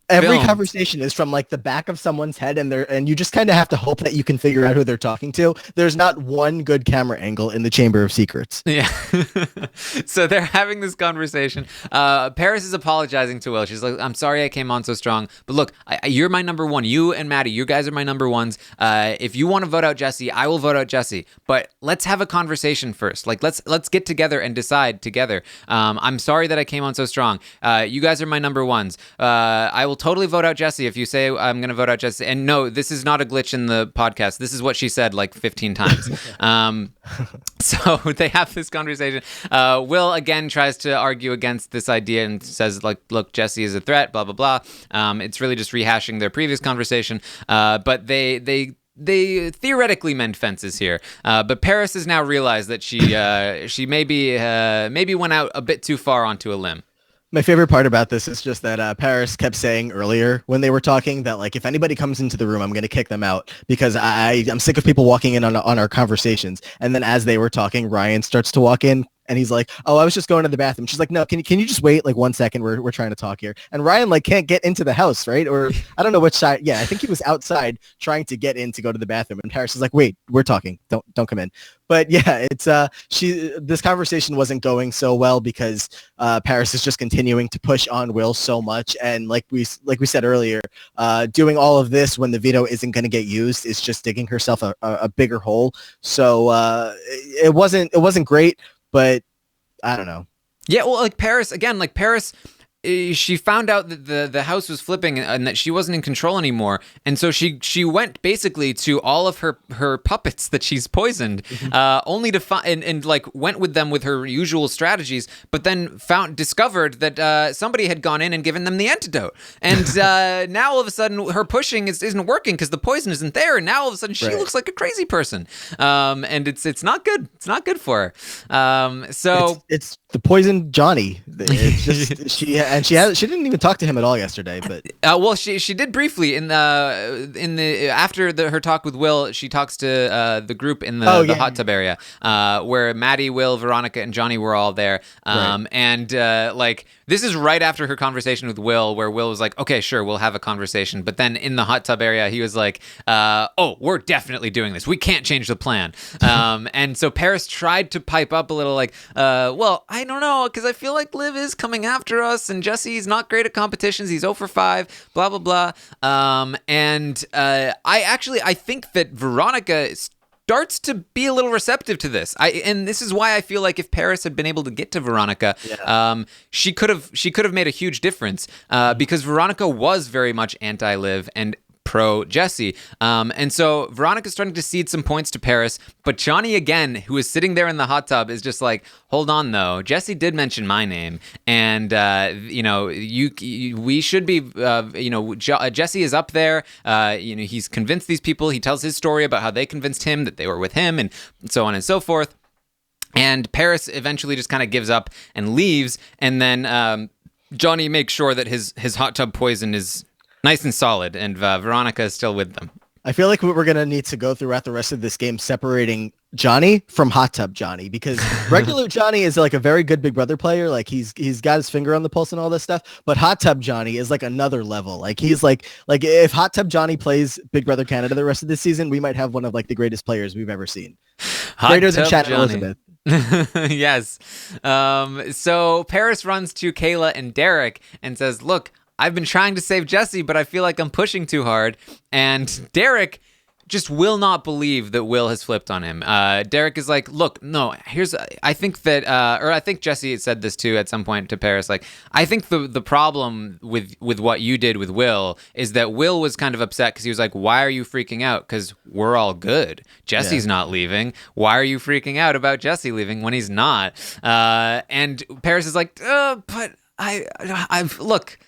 every filmed. conversation is from like the back of someone's head, and you just kind of have to hope that you can figure out who they're talking to. There's not one good camera angle in the Chamber of Secrets. Yeah. So they're having this conversation. Paris is apologizing to Will. She's like, I'm sorry I came on so strong. But look, you're my number one. You and Maddie, you guys are my number ones. If you want to vote out Jesse, I will vote out Jesse. But let's have a conversation first. Like, let's get together and decide together. I'm sorry that I came on so strong. You guys are my number ones. I will totally vote out Jesse if you say I'm going to vote out Jesse. And no, this is not a glitch in the podcast. This is what she said like 15 times. So they have this conversation. Will again tries to argue against this idea and says, like, look, Jesse is a threat, blah, blah, blah. It's really just rehashing their previous conversation. But they theoretically mend fences here. But Paris has now realized that she maybe went out a bit too far onto a limb. My favorite part about this is just that Paris kept saying earlier when they were talking that, like, if anybody comes into the room, I'm going to kick them out because I'm sick of people walking in on our conversations. And then as they were talking, Ryan starts to walk in. And he's like, oh, I was just going to the bathroom. She's like, no, can you just wait like 1 second? We're trying to talk here. And Ryan like can't get into the house, right? Or I don't know which side. Yeah, I think he was outside trying to get in to go to the bathroom. And Paris is like, wait, we're talking. Don't come in. But yeah, it's this conversation wasn't going so well because Paris is just continuing to push on Will so much. And like we said earlier, doing all of this when the veto isn't going to get used is just digging herself a bigger hole. So it wasn't great. But I don't know. Yeah, well, like Paris, she found out that the house was flipping and that she wasn't in control anymore. And so she went basically to all of her puppets that she's poisoned, only to find and like went with them with her usual strategies, but then discovered that somebody had gone in and given them the antidote. And now all of a sudden her pushing isn't working because the poison isn't there. And now all of a sudden she looks like a crazy person. And it's not good. It's not good for her. So it's the poison Johnny. It's just she didn't even talk to him at all yesterday. But well, she did briefly in the after her talk with Will. She talks to the group in the hot tub area where Maddie, Will, Veronica, and Johnny were all there. And like this is right after her conversation with Will, where Will was like, "Okay, sure, we'll have a conversation." But then in the hot tub area, he was like, "Oh, we're definitely doing this. We can't change the plan." And so Paris tried to pipe up a little, like, "Well, I don't know, because I feel like Liv is coming after us, and Jesse's not great at competitions. He's 0 for 5, blah, blah, blah." And I think that Veronica starts to be a little receptive to this. And this is why I feel like if Paris had been able to get to Veronica, she could have made a huge difference because Veronica was very much anti-Liv and pro Jesse. And so Veronica's starting to cede some points to Paris, but Johnny again, who is sitting there in the hot tub, is just like, hold on though, Jesse did mention my name, and we should be, Jesse is up there, he's convinced these people, he tells his story about how they convinced him that they were with him, and so on and so forth. And Paris eventually just kind of gives up and leaves, and then Johnny makes sure that his hot tub poison is nice and solid, and Veronica is still with them. I feel like we're going to need to go throughout the rest of this game separating Johnny from Hot Tub Johnny, because regular Johnny is like a very good Big Brother player. Like he's got his finger on the pulse and all this stuff. But Hot Tub Johnny is like another level. Like he's like if Hot Tub Johnny plays Big Brother Canada the rest of this season, we might have one of like the greatest players we've ever seen. Greater than Shannon Elizabeth. Yes. So Paris runs to Kayla and Derek and says, "Look, I've been trying to save Jesse, but I feel like I'm pushing too hard." And Derek just will not believe that Will has flipped on him. Derek is like, "Look, no, I think that, or I think Jesse said this too at some point to Paris, like, I think the problem with what you did with Will is that Will was kind of upset because he was like, why are you freaking out? Because we're all good. Jesse's not leaving. Why are you freaking out about Jesse leaving when he's not?" And Paris is like, but I've look,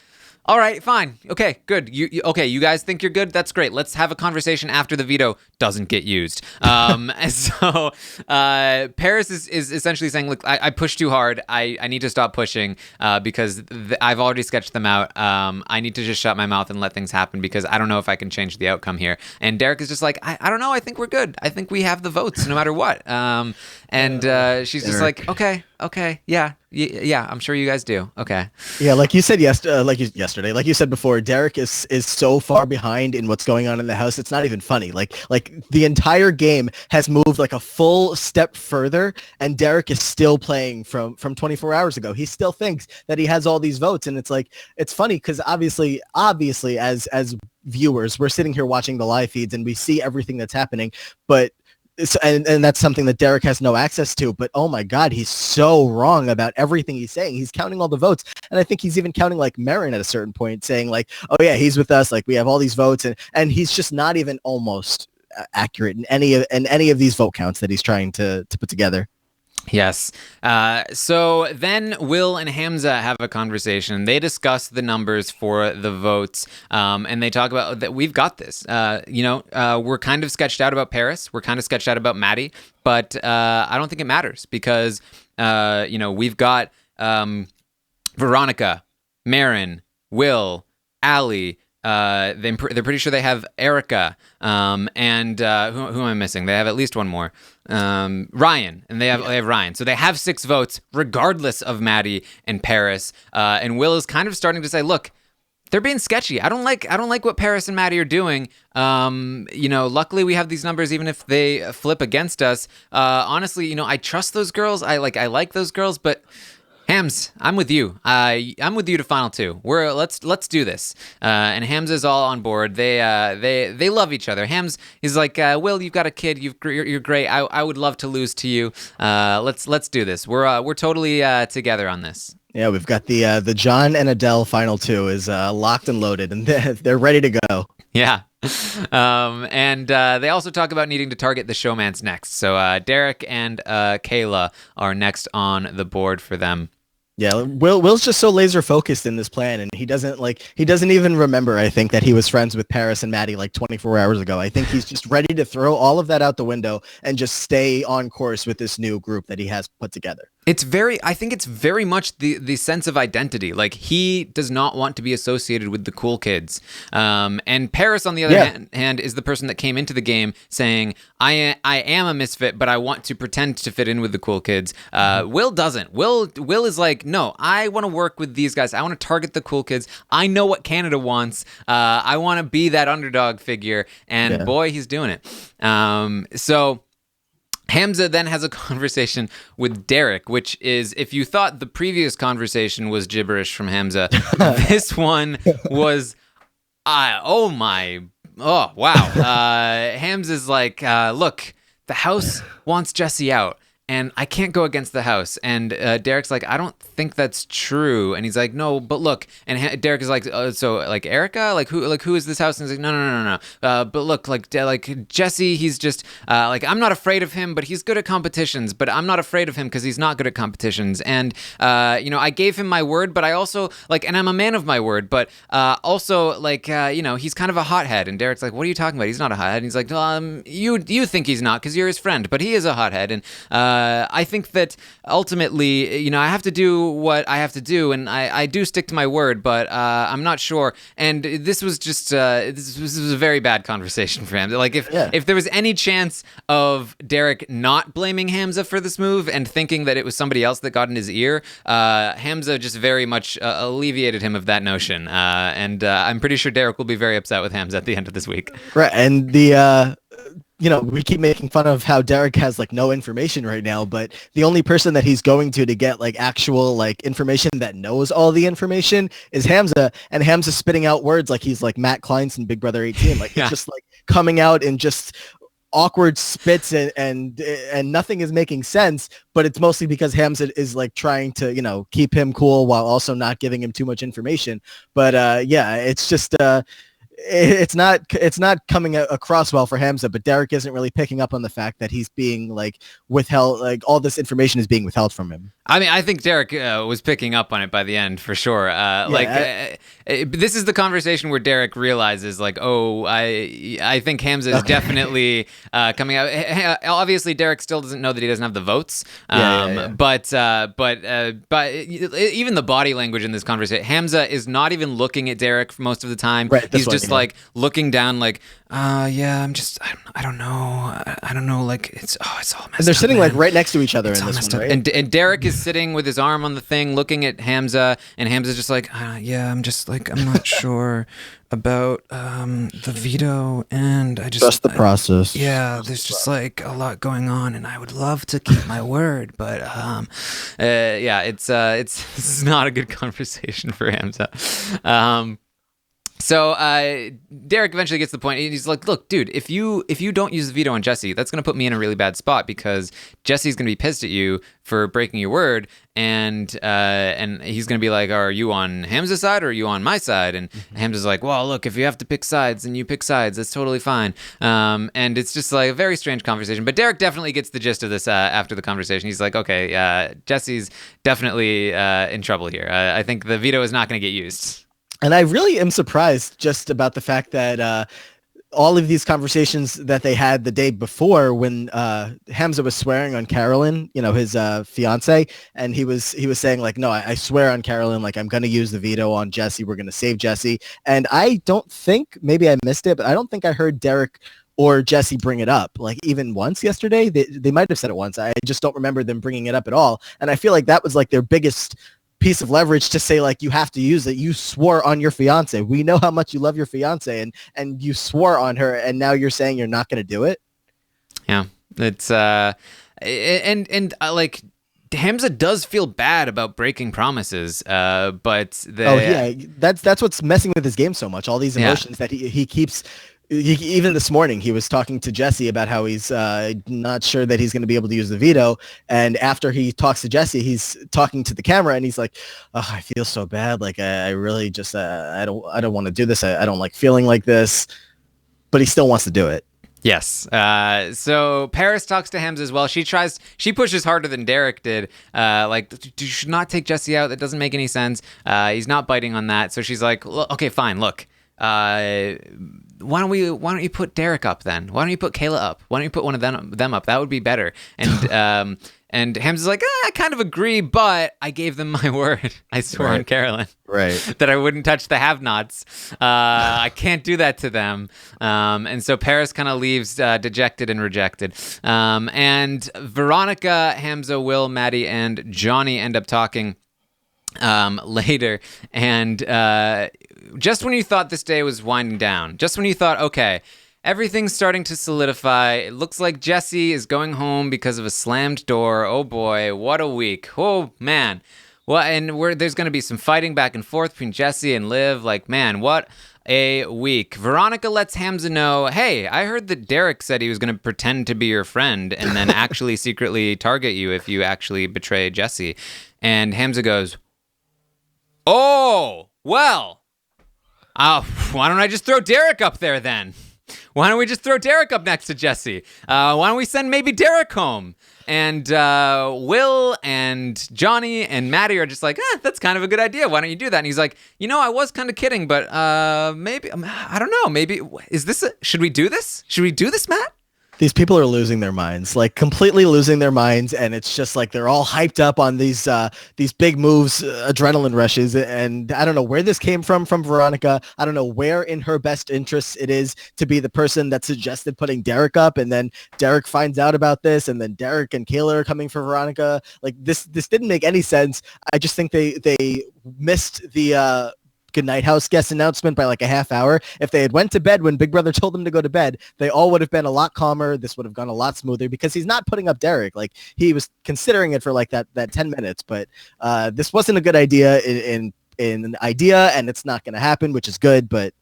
all right, fine. Okay, good. You guys think you're good? That's great. Let's have a conversation after the veto doesn't get used. And so Paris is essentially saying, look, I pushed too hard. I need to stop pushing because I've already sketched them out. I need to just shut my mouth and let things happen because I don't know if I can change the outcome here. And Derek is just like, I don't know. I think we're good. I think we have the votes no matter what. And she's just like, okay, okay, yeah, yeah, I'm sure you guys do. Okay. Yeah, like you said yesterday, like you said before, Derek is so far behind in what's going on in the house. It's not even funny. Like the entire game has moved like a full step further, and Derek is still playing from 24 hours ago. He still thinks that he has all these votes, and it's like it's funny because obviously as viewers, we're sitting here watching the live feeds and we see everything that's happening, but and that's something that Derek has no access to. But oh my God, he's so wrong about everything he's saying. He's counting all the votes, and I think he's even counting like Marin at a certain point, saying like, "Oh yeah, he's with us. Like we have all these votes," and he's just not even almost accurate in any of these vote counts that he's trying to put together. Yes. So then Will and Hamza have a conversation. They discuss the numbers for the votes, and they talk about that we've got this. We're kind of sketched out about Paris. We're kind of sketched out about Maddie, but I don't think it matters because, we've got Veronica, Marin, Will, Allie. They're pretty sure they have Erica, and who am I missing? They have at least one more, Ryan, and they have Ryan. So they have 6 votes, regardless of Maddie and Paris. And Will is kind of starting to say, look, they're being sketchy. I don't like what Paris and Maddie are doing. Luckily we have these numbers, even if they flip against us. Honestly, I trust those girls. I like those girls, but. Hams, I'm with you. I'm with you to final 2. Let's do this. And Hams is all on board. They love each other. Hams is like, Will, you've got a kid. You're great. I would love to lose to you. Let's do this. We're totally together on this. Yeah, we've got the John and Adele final 2 is locked and loaded, and they're ready to go. Yeah. And they also talk about needing to target the showmans next. So Derek and Kayla are next on the board for them. Yeah, Will's just so laser focused in this plan, and he doesn't even remember, I think, that he was friends with Paris and Maddie like 24 hours ago. I think he's just ready to throw all of that out the window and just stay on course with this new group that he has put together. I think it's very much the sense of identity. Like, he does not want to be associated with the cool kids. And Paris, on the other hand, is the person that came into the game saying, I am a misfit, but I want to pretend to fit in with the cool kids. Will doesn't. Will is like, no, I want to work with these guys. I want to target the cool kids. I know what Canada wants. I want to be that underdog figure. And boy, he's doing it. So Hamza then has a conversation with Derek, which is, if you thought the previous conversation was gibberish from Hamza, this one was, oh wow. Hamza's like, look, the house wants Jesse out, and I can't go against the house. And Derek's like, I don't think that's true. And he's like, no, but look. And Derek is like, so like Erica, who is this house? And he's like, no. But look, like Jesse, he's just I'm not afraid of him, but he's good at competitions. But I'm not afraid of him because he's not good at competitions. And I gave him my word, but I also and I'm a man of my word. But also he's kind of a hothead. And Derek's like, what are you talking about? He's not a hothead. And he's like, you think he's not because you're his friend, but he is a hothead. And I think that ultimately, I have to do what I have to do, and I do stick to my word, but I'm not sure. And this was just this was a very bad conversation for him. Like, if there was any chance of Derek not blaming Hamza for this move and thinking that it was somebody else that got in his ear, Hamza just very much alleviated him of that notion. And I'm pretty sure Derek will be very upset with Hamza at the end of this week. Right, and we keep making fun of how Derek has no information right now, but the only person that he's going to get actual information that knows all the information is Hamza, and Hamza spitting out words like he's Matt Kleinson, Big Brother 18, it's just coming out in just awkward spits and nothing is making sense, but it's mostly because Hamza is trying to keep him cool while also not giving him too much information. But it's just it's not coming across well for Hamza, but Derek isn't really picking up on the fact that he's being withheld, all this information is being withheld from him. I mean, I think Derek was picking up on it by the end for sure. This is the conversation where Derek realizes I think Hamza is definitely coming out. Obviously, Derek still doesn't know that he doesn't have the votes. But even the body language in this conversation, Hamza is not even looking at Derek for most of the time. Right, he's just like looking down like, yeah, I don't know. I don't know. Like it's all messed up. And they're sitting man. like right next to each other It's in all this messed one, up. right? And Derek is sitting with his arm on the thing looking at Hamza, and Hamza's just like, yeah, I'm not sure about the veto, and I Trust the process. Yeah, there's just like a lot going on, and I would love to keep my word, but yeah, it's this is not a good conversation for Hamza. So Derek eventually gets to the point. He's like, "Look, dude, if you don't use the veto on Jesse, that's gonna put me in a really bad spot because Jesse's gonna be pissed at you for breaking your word, and he's gonna be like, are you on Hamza's side or are you on my side?" And Hamza's like, "Well, look, if you have to pick sides, then you pick sides. That's totally fine." And it's just like a very strange conversation. But Derek definitely gets the gist of this after the conversation. He's like, "Okay, Jesse's definitely in trouble here. I think the veto is not gonna get used." And I really am surprised just about the fact that all of these conversations that they had the day before when Hamza was swearing on Carolyn, his fiance, and he was saying like, "No, I swear on Carolyn, like I'm going to use the veto on Jesse. We're going to save Jesse." And I don't think, maybe I missed it, but I don't think I heard Derek or Jesse bring it up like even once yesterday. They might have said it once. I just don't remember them bringing it up at all. And I feel like that was like their biggest piece of leverage to say like, you have to use it. You swore on your fiance. We know how much you love your fiance, and you swore on her, and now you're saying you're not going to do it. Yeah, it's like Hamza does feel bad about breaking promises, but that's what's messing with his game so much. All these emotions that he keeps. Even this morning, he was talking to Jesse about how he's not sure that he's going to be able to use the veto. And after he talks to Jesse, he's talking to the camera, and he's like, "Oh, I feel so bad. Like I really just I don't want to do this. I don't like feeling like this," but he still wants to do it. Yes. So Paris talks to Hamza as well. She pushes harder than Derek did. Like, you should not take Jesse out. That doesn't make any sense. He's not biting on that. So she's like, "Okay, fine. Look, why don't you put Derek up then? Why don't you put Kayla up? Why don't you put one of them up? That would be better." And and Hamza's like, I kind of agree, but I gave them my word. I swore on Carolyn, that I wouldn't touch the have-nots. I can't do that to them. And so Paris kind of leaves dejected and rejected. And Veronica, Hamza, Will, Maddie, and Johnny end up talking later, and just when you thought this day was winding down, just when you thought, okay, everything's starting to solidify, it looks like Jesse is going home because of a slammed door. Oh boy, what a week. Oh man. Well, and there's going to be some fighting back and forth between Jesse and Liv. Like, man, what a week. Veronica lets Hamza know, "Hey, I heard that Derek said he was going to pretend to be your friend and then actually secretly target you if you actually betray Jesse." And Hamza goes, "Oh, well, why don't I just throw Derek up there then? Why don't we just throw Derek up next to Jesse? Why don't we send maybe Derek home?" And Will and Johnny and Maddie are just like, "That's kind of a good idea. Why don't you do that?" And he's like, "I was kind of kidding, but maybe, I don't know. Maybe, should we do this? Should we do this, Matt?" These people are losing their minds, like completely losing their minds, and it's just like they're all hyped up on these big moves, adrenaline rushes, and I don't know where this came from Veronica. I don't know where in her best interests it is to be the person that suggested putting Derek up, and then Derek finds out about this, and then Derek and Kayla are coming for Veronica. Like this didn't make any sense. I just think they missed the Goodnight House guest announcement by like a half hour. If they had went to bed when Big Brother told them to go to bed, they all would have been a lot calmer. This would have gone a lot smoother because he's not putting up Derek. Like he was considering it for like that 10 minutes, but this wasn't a good idea in an idea, and it's not going to happen, which is good, but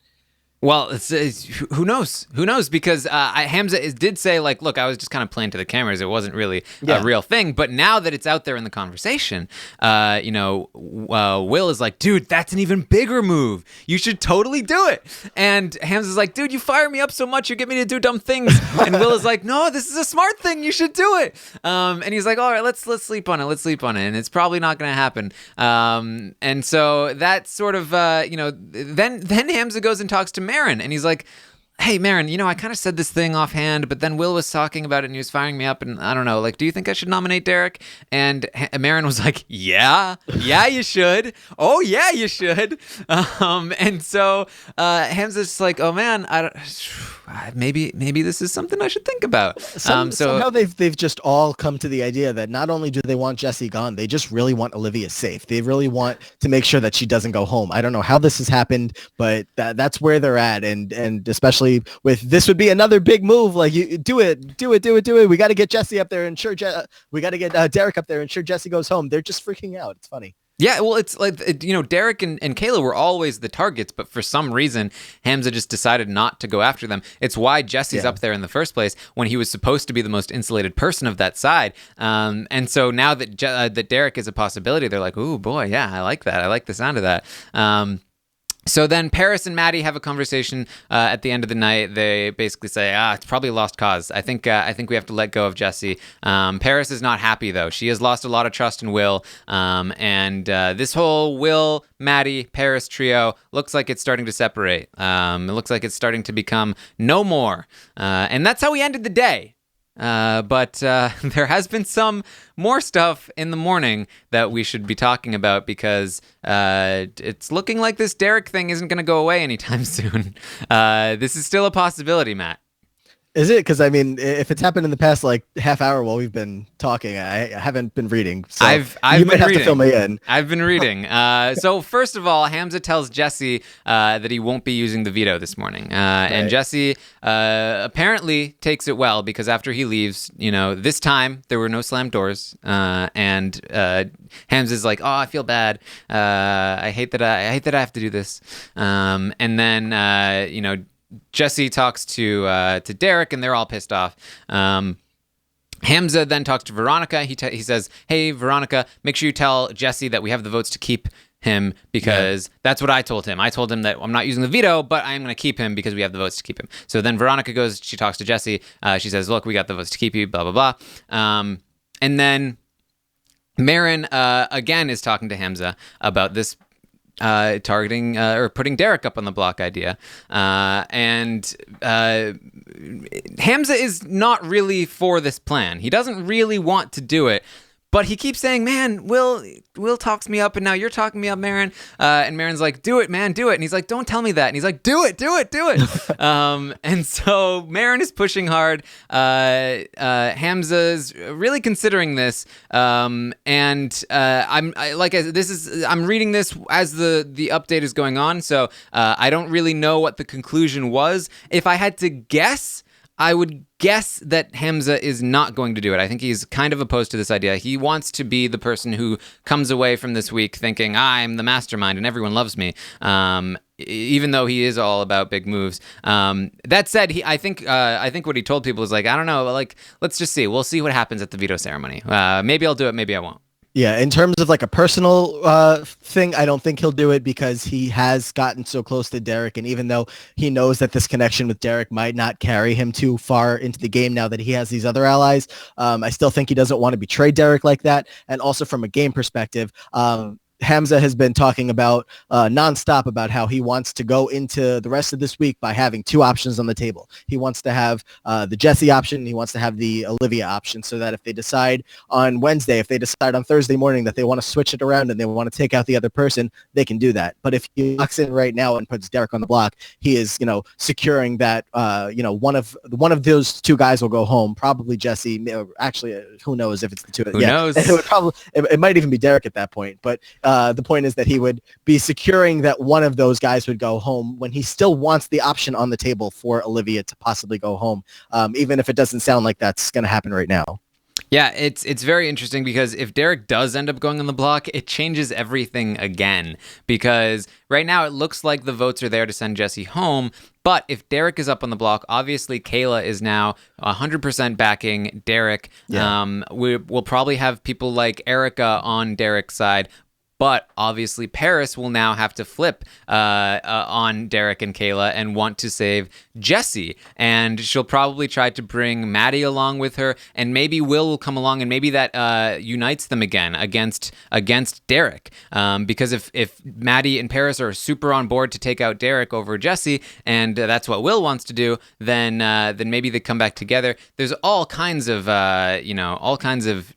well, who knows? Who knows? Because Hamza did say, like, "Look, I was just kind of playing to the cameras. It wasn't really a real thing." But now that it's out there in the conversation, Will is like, "Dude, that's an even bigger move. You should totally do it." And Hamza's like, "Dude, you fire me up so much, you get me to do dumb things." And Will is like, "No, this is a smart thing. You should do it." And he's like, "All right, let's sleep on it. Let's sleep on it." And it's probably not going to happen. And so that sort of, then Hamza goes and talks to Marin, and he's like, hey, Marin, I kind of said this thing offhand, but then Will was talking about it and he was firing me up, and I don't know, like, do you think I should nominate Derek? And Marin was like, yeah, you should. Oh, yeah, you should. And so Hamza's just like, oh, man, maybe this is something I should think about. Somehow they've just all come to the idea that not only do they want Jessie gone, they just really want Olivia safe. They really want to make sure that she doesn't go home. I don't know how this has happened, but that's where they're at, and especially with this would be another big move. Like, you do it. We got to get Jessie up there, and we got to get Derek up there, and sure Jessie goes home. They're just freaking out. It's funny. Yeah, well, it's like, Derek and Kayla were always the targets, but for some reason, Hamza just decided not to go after them. It's why Jesse's up there in the first place, when he was supposed to be the most insulated person of that side. And so now that that Derek is a possibility, they're like, ooh, boy, yeah, I like that. I like the sound of that. So then Paris and Maddie have a conversation at the end of the night. They basically say, it's probably a lost cause. I think we have to let go of Jessie. Paris is not happy, though. She has lost a lot of trust in Will. And this whole Will, Maddie, Paris trio looks like it's starting to separate. It looks like it's starting to become no more. And that's how we ended the day. But there has been some more stuff in the morning that we should be talking about, because it's looking like this Derek thing isn't going to go away anytime soon. This is still a possibility, Matt. Is it? Because, I mean, if it's happened in the past, like, half hour while we've been talking, I haven't been reading. So I've you might have to fill me in. I've been reading. So first of all, Hamza tells Jessie that he won't be using the veto this morning. Right. And Jessie apparently takes it well, because after he leaves, this time there were no slammed doors. And Hamza's like, oh, I feel bad. I hate that I have to do this. And then, Jessie talks to Derek, and they're all pissed off. Hamza then talks to Veronica. He says, hey, Veronica, make sure you tell Jessie that we have the votes to keep him, because that's what I told him. I told him that I'm not using the veto, but I'm going to keep him because we have the votes to keep him. So then Veronica goes, she talks to Jessie. She says, look, we got the votes to keep you, blah, blah, blah. And then Marin, again, is talking to Hamza about this targeting or putting Derek up on the block idea. And Hamza is not really for this plan. He doesn't really want to do it, but he keeps saying, man, Will talks me up, and now you're talking me up, Marin. And Marin's like, do it, man, do it. And he's like, don't tell me that. And he's like, do it. And so Marin is pushing hard. Hamza's really considering this. I'm reading this as the update is going on. So I don't really know what the conclusion was. If I had to guess, I would guess that Hamza is not going to do it. I think he's kind of opposed to this idea. He wants to be the person who comes away from this week thinking, I'm the mastermind and everyone loves me, even though he is all about big moves. That said, I think what he told people is like, I don't know, like, let's just see. We'll see what happens at the veto ceremony. Maybe I'll do it, maybe I won't. Yeah, in terms of like a personal thing, I don't think he'll do it, because he has gotten so close to Derek, and even though he knows that this connection with Derek might not carry him too far into the game now that he has these other allies, I still think he doesn't want to betray Derek like that. And also from a game perspective, Hamza has been talking about nonstop about how he wants to go into the rest of this week by having two options on the table. He wants to have the Jessie option, and he wants to have the Olivia option, so that if they decide on Wednesday, if they decide on Thursday morning that they want to switch it around and they want to take out the other person, they can do that. But if he locks in right now and puts Derek on the block, he is, securing that, one of those two guys will go home, probably Jessie. Actually, who knows if it's the two? Who knows? It might even be Derek at that point, but the point is that he would be securing that one of those guys would go home when he still wants the option on the table for Olivia to possibly go home, even if it doesn't sound like that's going to happen right now. Yeah, it's very interesting, because if Derek does end up going on the block, it changes everything again, because right now it looks like the votes are there to send Jessie home. But if Derek is up on the block, obviously Kayla is now 100% backing Derek. Yeah. We'll probably have people like Erica on Derek's side. But obviously, Paris will now have to flip on Derek and Kayla and want to save Jesse. And she'll probably try to bring Maddie along with her, and maybe Will come along, and maybe that unites them again against Derek. Because if Maddie and Paris are super on board to take out Derek over Jesse, and that's what Will wants to do, then maybe they come back together. There's all kinds of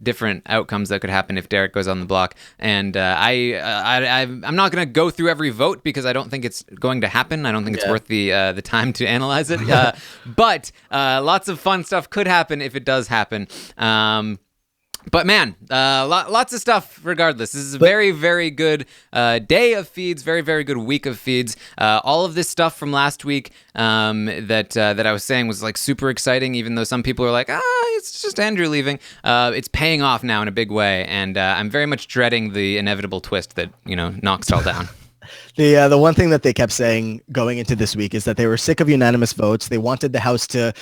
different outcomes that could happen if Derek goes on the block. And I'm not going to go through every vote because I don't think it's going to happen. I don't think it's worth the time to analyze it. But lots of fun stuff could happen if it does happen. But man, lots of stuff regardless. This is a very, very good day of feeds, very, very good week of feeds. All of this stuff from last week that I was saying was like super exciting, even though some people are like, it's just Andrew leaving. It's paying off now in a big way, and I'm very much dreading the inevitable twist that, knocks it all down. The one thing that they kept saying going into this week is that they were sick of unanimous votes. They wanted the House to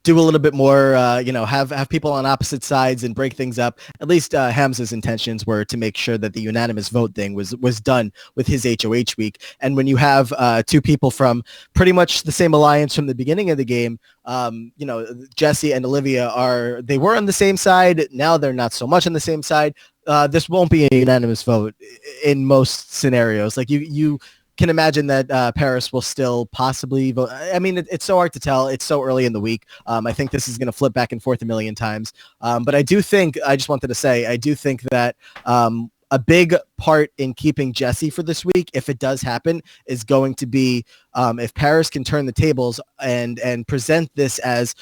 do a little bit more, have people on opposite sides and break things up. At least Hamza's intentions were to make sure that the unanimous vote thing was done with his HOH week. And when you have two people from pretty much the same alliance from the beginning of the game, Jesse and Olivia they were on the same side. Now they're not so much on the same side. This won't be a unanimous vote in most scenarios. Like you can imagine that Paris will still possibly vote. I mean, it's so hard to tell. It's so early in the week. I think this is going to flip back and forth a million times. But I just wanted to say, I do think that a big part in keeping Jesse for this week, if it does happen, is going to be if Paris can turn the tables and present this as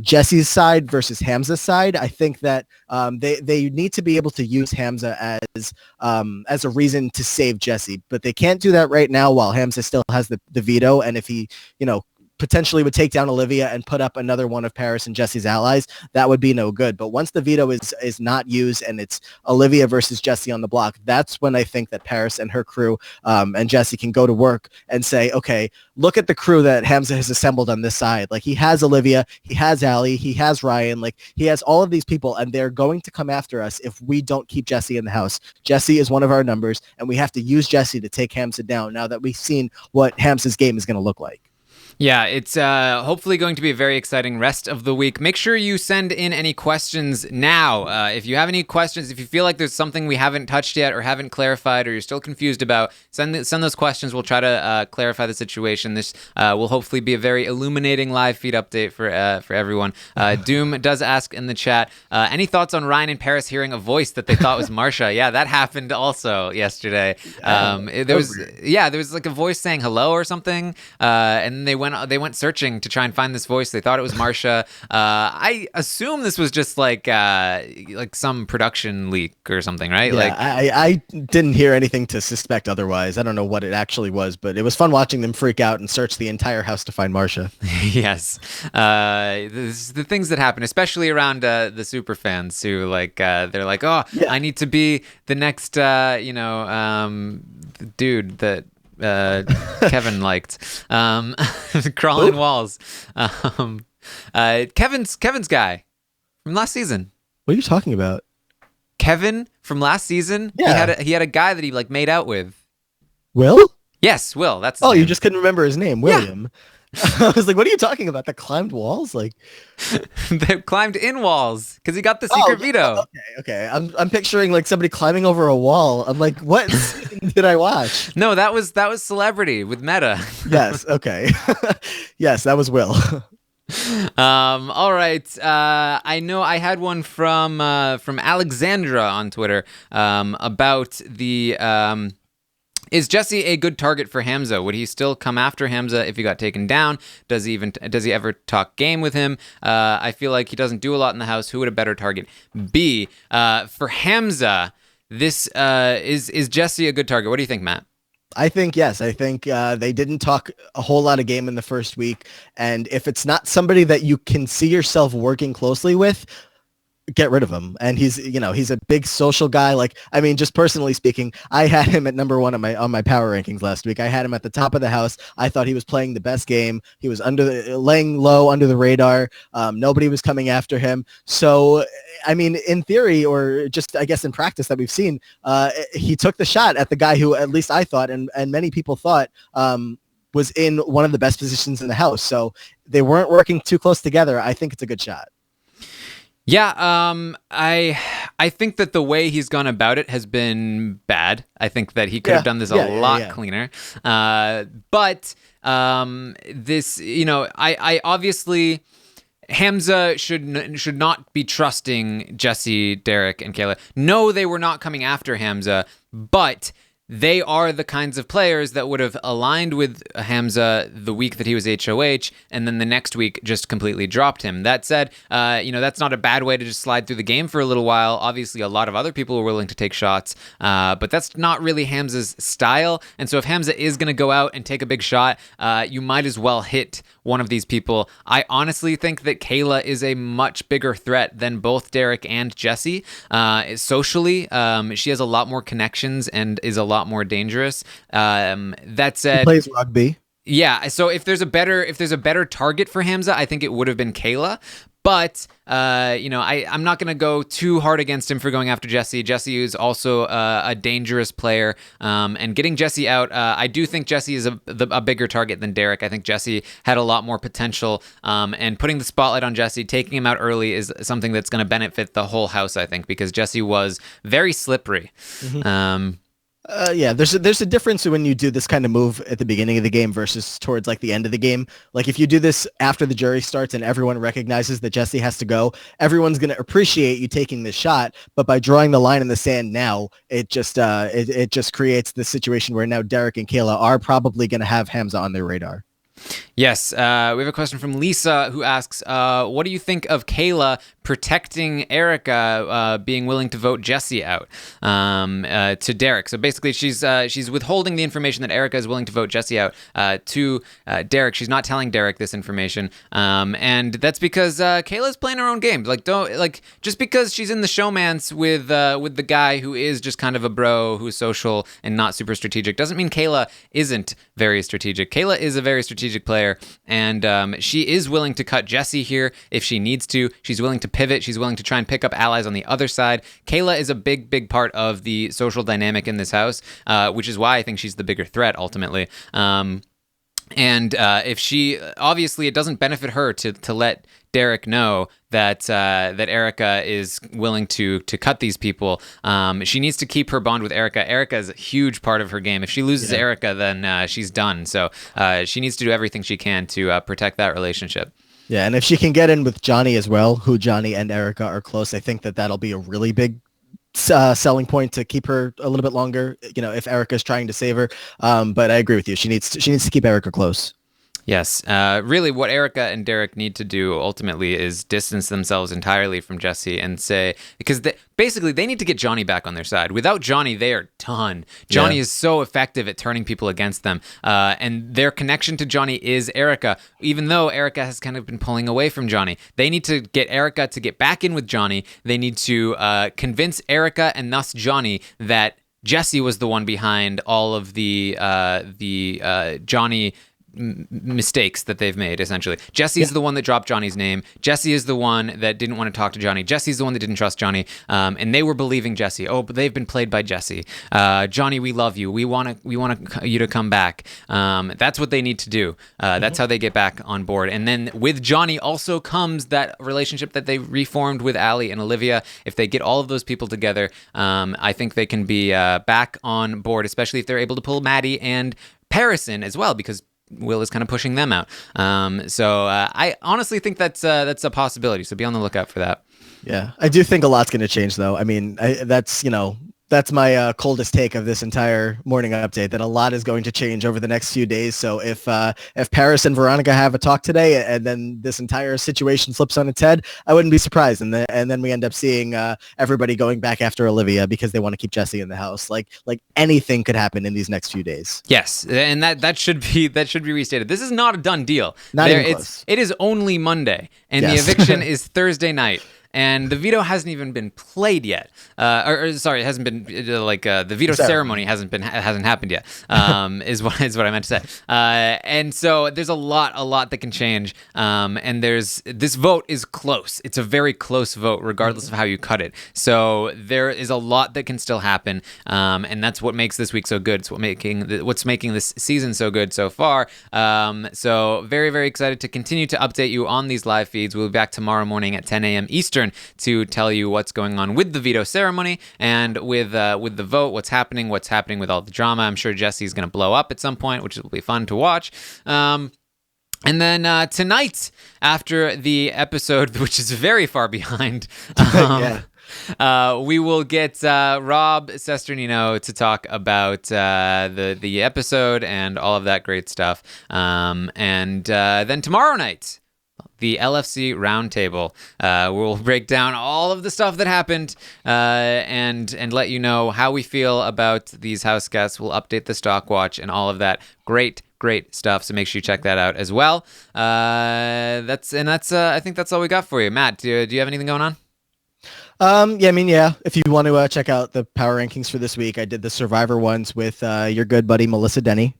Jesse's side versus Hamza's side. I think that they need to be able to use Hamza as a reason to save Jesse, but they can't do that right now while Hamza still has the veto. And if he, potentially would take down Olivia and put up another one of Paris and Jesse's allies, that would be no good. But once the veto is not used and it's Olivia versus Jesse on the block, that's when I think that Paris and her crew and Jesse can go to work and say, okay, look at the crew that Hamza has assembled on this side. Like, he has Olivia, he has Allie, he has Ryan, like he has all of these people, and they're going to come after us if we don't keep Jesse in the house. Jesse is one of our numbers, and we have to use Jesse to take Hamza down now that we've seen what Hamza's game is going to look like. Yeah, it's hopefully going to be a very exciting rest of the week. Make sure you send in any questions now. If you have any questions, if you feel like there's something we haven't touched yet or haven't clarified or you're still confused about, send those questions. We'll try to clarify the situation. This will hopefully be a very illuminating live feed update for everyone. Doom does ask in the chat, any thoughts on Ryan and Paris hearing a voice that they thought was Marsha? Yeah, that happened also yesterday. There was like a voice saying hello or something, and they went searching to try and find this voice. They thought it was Marsha. I assume this was just like some production leak or something, right? Yeah, I didn't hear anything to suspect otherwise. I don't know what it actually was, but it was fun watching them freak out and search the entire house to find Marsha. Yes, the things that happen, especially around the super fans who they're like, I need to be the next dude that Kevin liked crawling walls. Kevin's guy from last season. What are you talking about? Kevin from last season. Yeah. He had a guy that he made out with. Will? Yes, Will. That's his name. You just couldn't remember his name, William. Yeah. I was like, what are you talking about? That climbed walls? Like, they climbed in walls because he got the secret veto. Okay. I'm picturing like somebody climbing over a wall. I'm like, what scene did I watch? No, that was Celebrity with Meta. Yes. Okay. Yes, that was Will. All right. I know I had one from Alexandra on Twitter about the is Jesse a good target for Hamza? Would he still come after Hamza if he got taken down? Does he ever talk game with him? I feel like he doesn't do a lot in the house. Who would a better target be? For Hamza, this is Jesse a good target? What do you think, Matt? I think yes. I think they didn't talk a whole lot of game in the first week, and if it's not somebody that you can see yourself working closely with, get rid of him. And he's a big social guy. Like, I mean, just personally speaking, I had him at number one on my power rankings last week. I had him at the top of the house. I thought he was playing the best game. He was laying low under the radar. Nobody was coming after him. So, I mean, in theory, or just I guess in practice that we've seen, he took the shot at the guy who at least I thought and many people thought was in one of the best positions in the house. So they weren't working too close together. I think it's a good shot. Yeah, I think that the way he's gone about it has been bad. I think that he could have done this a lot cleaner. But this, I obviously Hamza should not be trusting Jesse, Derek, and Kayla. No, they were not coming after Hamza, but they are the kinds of players that would have aligned with Hamza the week that he was HOH, and then the next week just completely dropped him. That said, that's not a bad way to just slide through the game for a little while. Obviously, a lot of other people were willing to take shots, but that's not really Hamza's style. And so if Hamza is going to go out and take a big shot, you might as well hit one of these people. I honestly think that Kayla is a much bigger threat than both Derek and Jesse. Socially, she has a lot more connections and is a lot more dangerous. That said, he plays rugby. Yeah, so if there's a better target for Hamza, I think it would have been Kayla. But I'm not going to go too hard against him for going after Jesse. Jesse is also a dangerous player, and getting Jesse out, I do think Jesse is a bigger target than Derek. I think Jesse had a lot more potential, and putting the spotlight on Jesse, taking him out early is something that's going to benefit the whole house, I think, because Jesse was very slippery. Mm-hmm. There's a difference when you do this kind of move at the beginning of the game versus towards like the end of the game. Like if you do this after the jury starts and everyone recognizes that Jesse has to go, everyone's going to appreciate you taking this shot. But by drawing the line in the sand now, it just creates this situation where now Derek and Kayla are probably going to have Hamza on their radar. Yes, we have a question from Lisa who asks, what do you think of Kayla protecting Erica being willing to vote Jesse out to Derek? So basically she's withholding the information that Erica is willing to vote Jesse out to Derek. She's not telling Derek this information, and that's because Kayla's playing her own game. Just because she's in the showmance with the guy who is just kind of a bro who's social and not super strategic doesn't mean Kayla isn't very strategic. Kayla is a very strategic player, and she is willing to cut Jesse here if she needs to. She's willing to pivot. She's willing to try and pick up allies on the other side. Kayla is a big part of the social dynamic in this house, which is why I think she's the bigger threat ultimately. And if she, obviously it doesn't benefit her to let Derek know that Erica is willing to cut these people. She needs to keep her bond with Erica. Erica is a huge part of her game. If she loses Erica, then she's done. So she needs to do everything she can to protect that relationship. Yeah, and if she can get in with Johnny as well, who Johnny and Erica are close, I think that'll be a really big selling point to keep her a little bit longer, if Erica's trying to save her. But I agree with you. She needs to keep Erica close. Yes. Really, what Erica and Derek need to do ultimately is distance themselves entirely from Jesse and say, because basically they need to get Johnny back on their side. Without Johnny, they are done. Johnny is so effective at turning people against them. And their connection to Johnny is Erica, even though Erica has kind of been pulling away from Johnny. They need to get Erica to get back in with Johnny. They need to convince Erica and thus Johnny that Jesse was the one behind all of the Johnny mistakes that they've made, essentially. Jesse's the one that dropped Johnny's name. Jesse is the one that didn't want to talk to Johnny. Jesse's the one that didn't trust Johnny. And they were believing Jesse. Oh, but they've been played by Jesse. Johnny, we love you. We want you to come back. That's what they need to do. That's how they get back on board. And then with Johnny also comes that relationship that they reformed with Allie and Olivia. If they get all of those people together, I think they can be back on board, especially if they're able to pull Maddie and Paris in as well, because Will is kind of pushing them out. So I honestly think that's a possibility. So be on the lookout for that. Yeah, I do think a lot's going to change, though. I mean, that's my coldest take of this entire morning update, that a lot is going to change over the next few days. So if Paris and Veronica have a talk today and then this entire situation flips on its head, I wouldn't be surprised. And then we end up seeing everybody going back after Olivia because they want to keep Jesse in the house. Like anything could happen in these next few days. Yes, and that should be restated. This is not a done deal. Not even close. It is only Monday, and the eviction is Thursday night. and the veto hasn't even been played yet. Sorry, it hasn't been the veto ceremony hasn't happened yet. Is what I meant to say. And so there's a lot that can change. And this vote is close. It's a very close vote, regardless of how you cut it. So there is a lot that can still happen. And that's what makes this week so good. It's what's making this season so good so far. So very, very excited to continue to update you on these live feeds. We'll be back tomorrow morning at 10 a.m. Eastern to tell you what's going on with the veto ceremony and with the vote, what's happening with all the drama. I'm sure Jesse's going to blow up at some point, which will be fun to watch. And then tonight, after the episode, which is very far behind, we will get Rob Sesternino to talk about the episode and all of that great stuff. And then tomorrow night, the LFC Roundtable. We'll break down all of the stuff that happened and let you know how we feel about these house guests. We'll update the stock watch and all of that great stuff. So make sure you check that out as well. I think that's all we got for you. Matt, do you have anything going on? If you want to check out the power rankings for this week, I did the Survivor ones with your good buddy Melissa Denny.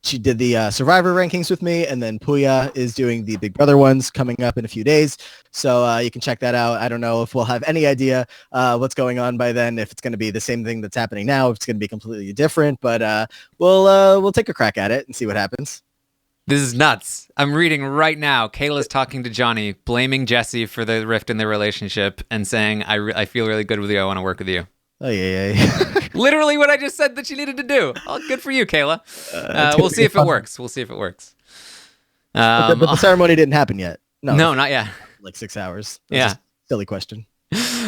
She did the Survivor rankings with me, and then Puya is doing the Big Brother ones coming up in a few days. So you can check that out. I don't know if we'll have any idea what's going on by then, if it's going to be the same thing that's happening now, if it's going to be completely different, but we'll take a crack at it and see what happens. This is nuts. I'm reading right now. Kayla's talking to Johnny, blaming Jesse for the rift in their relationship and saying, I feel really good with you. I want to work with you. Oh, yeah. Literally what I just said that she needed to do. Oh, good for you, Kayla. We'll see if it works. But the ceremony didn't happen yet. No, not yet. Like 6 hours. Yeah. Silly question.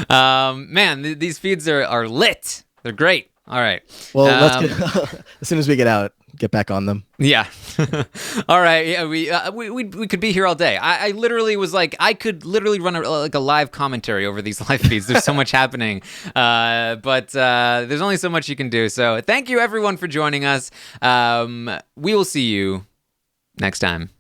Man, these feeds are lit. They're great. All right. Well, let's get, as soon as we get back on them. Yeah. All right. Yeah, we could be here all day. I literally was like, I could literally run a live commentary over these live feeds. There's so much happening. But there's only so much you can do. So thank you everyone for joining us. We will see you next time.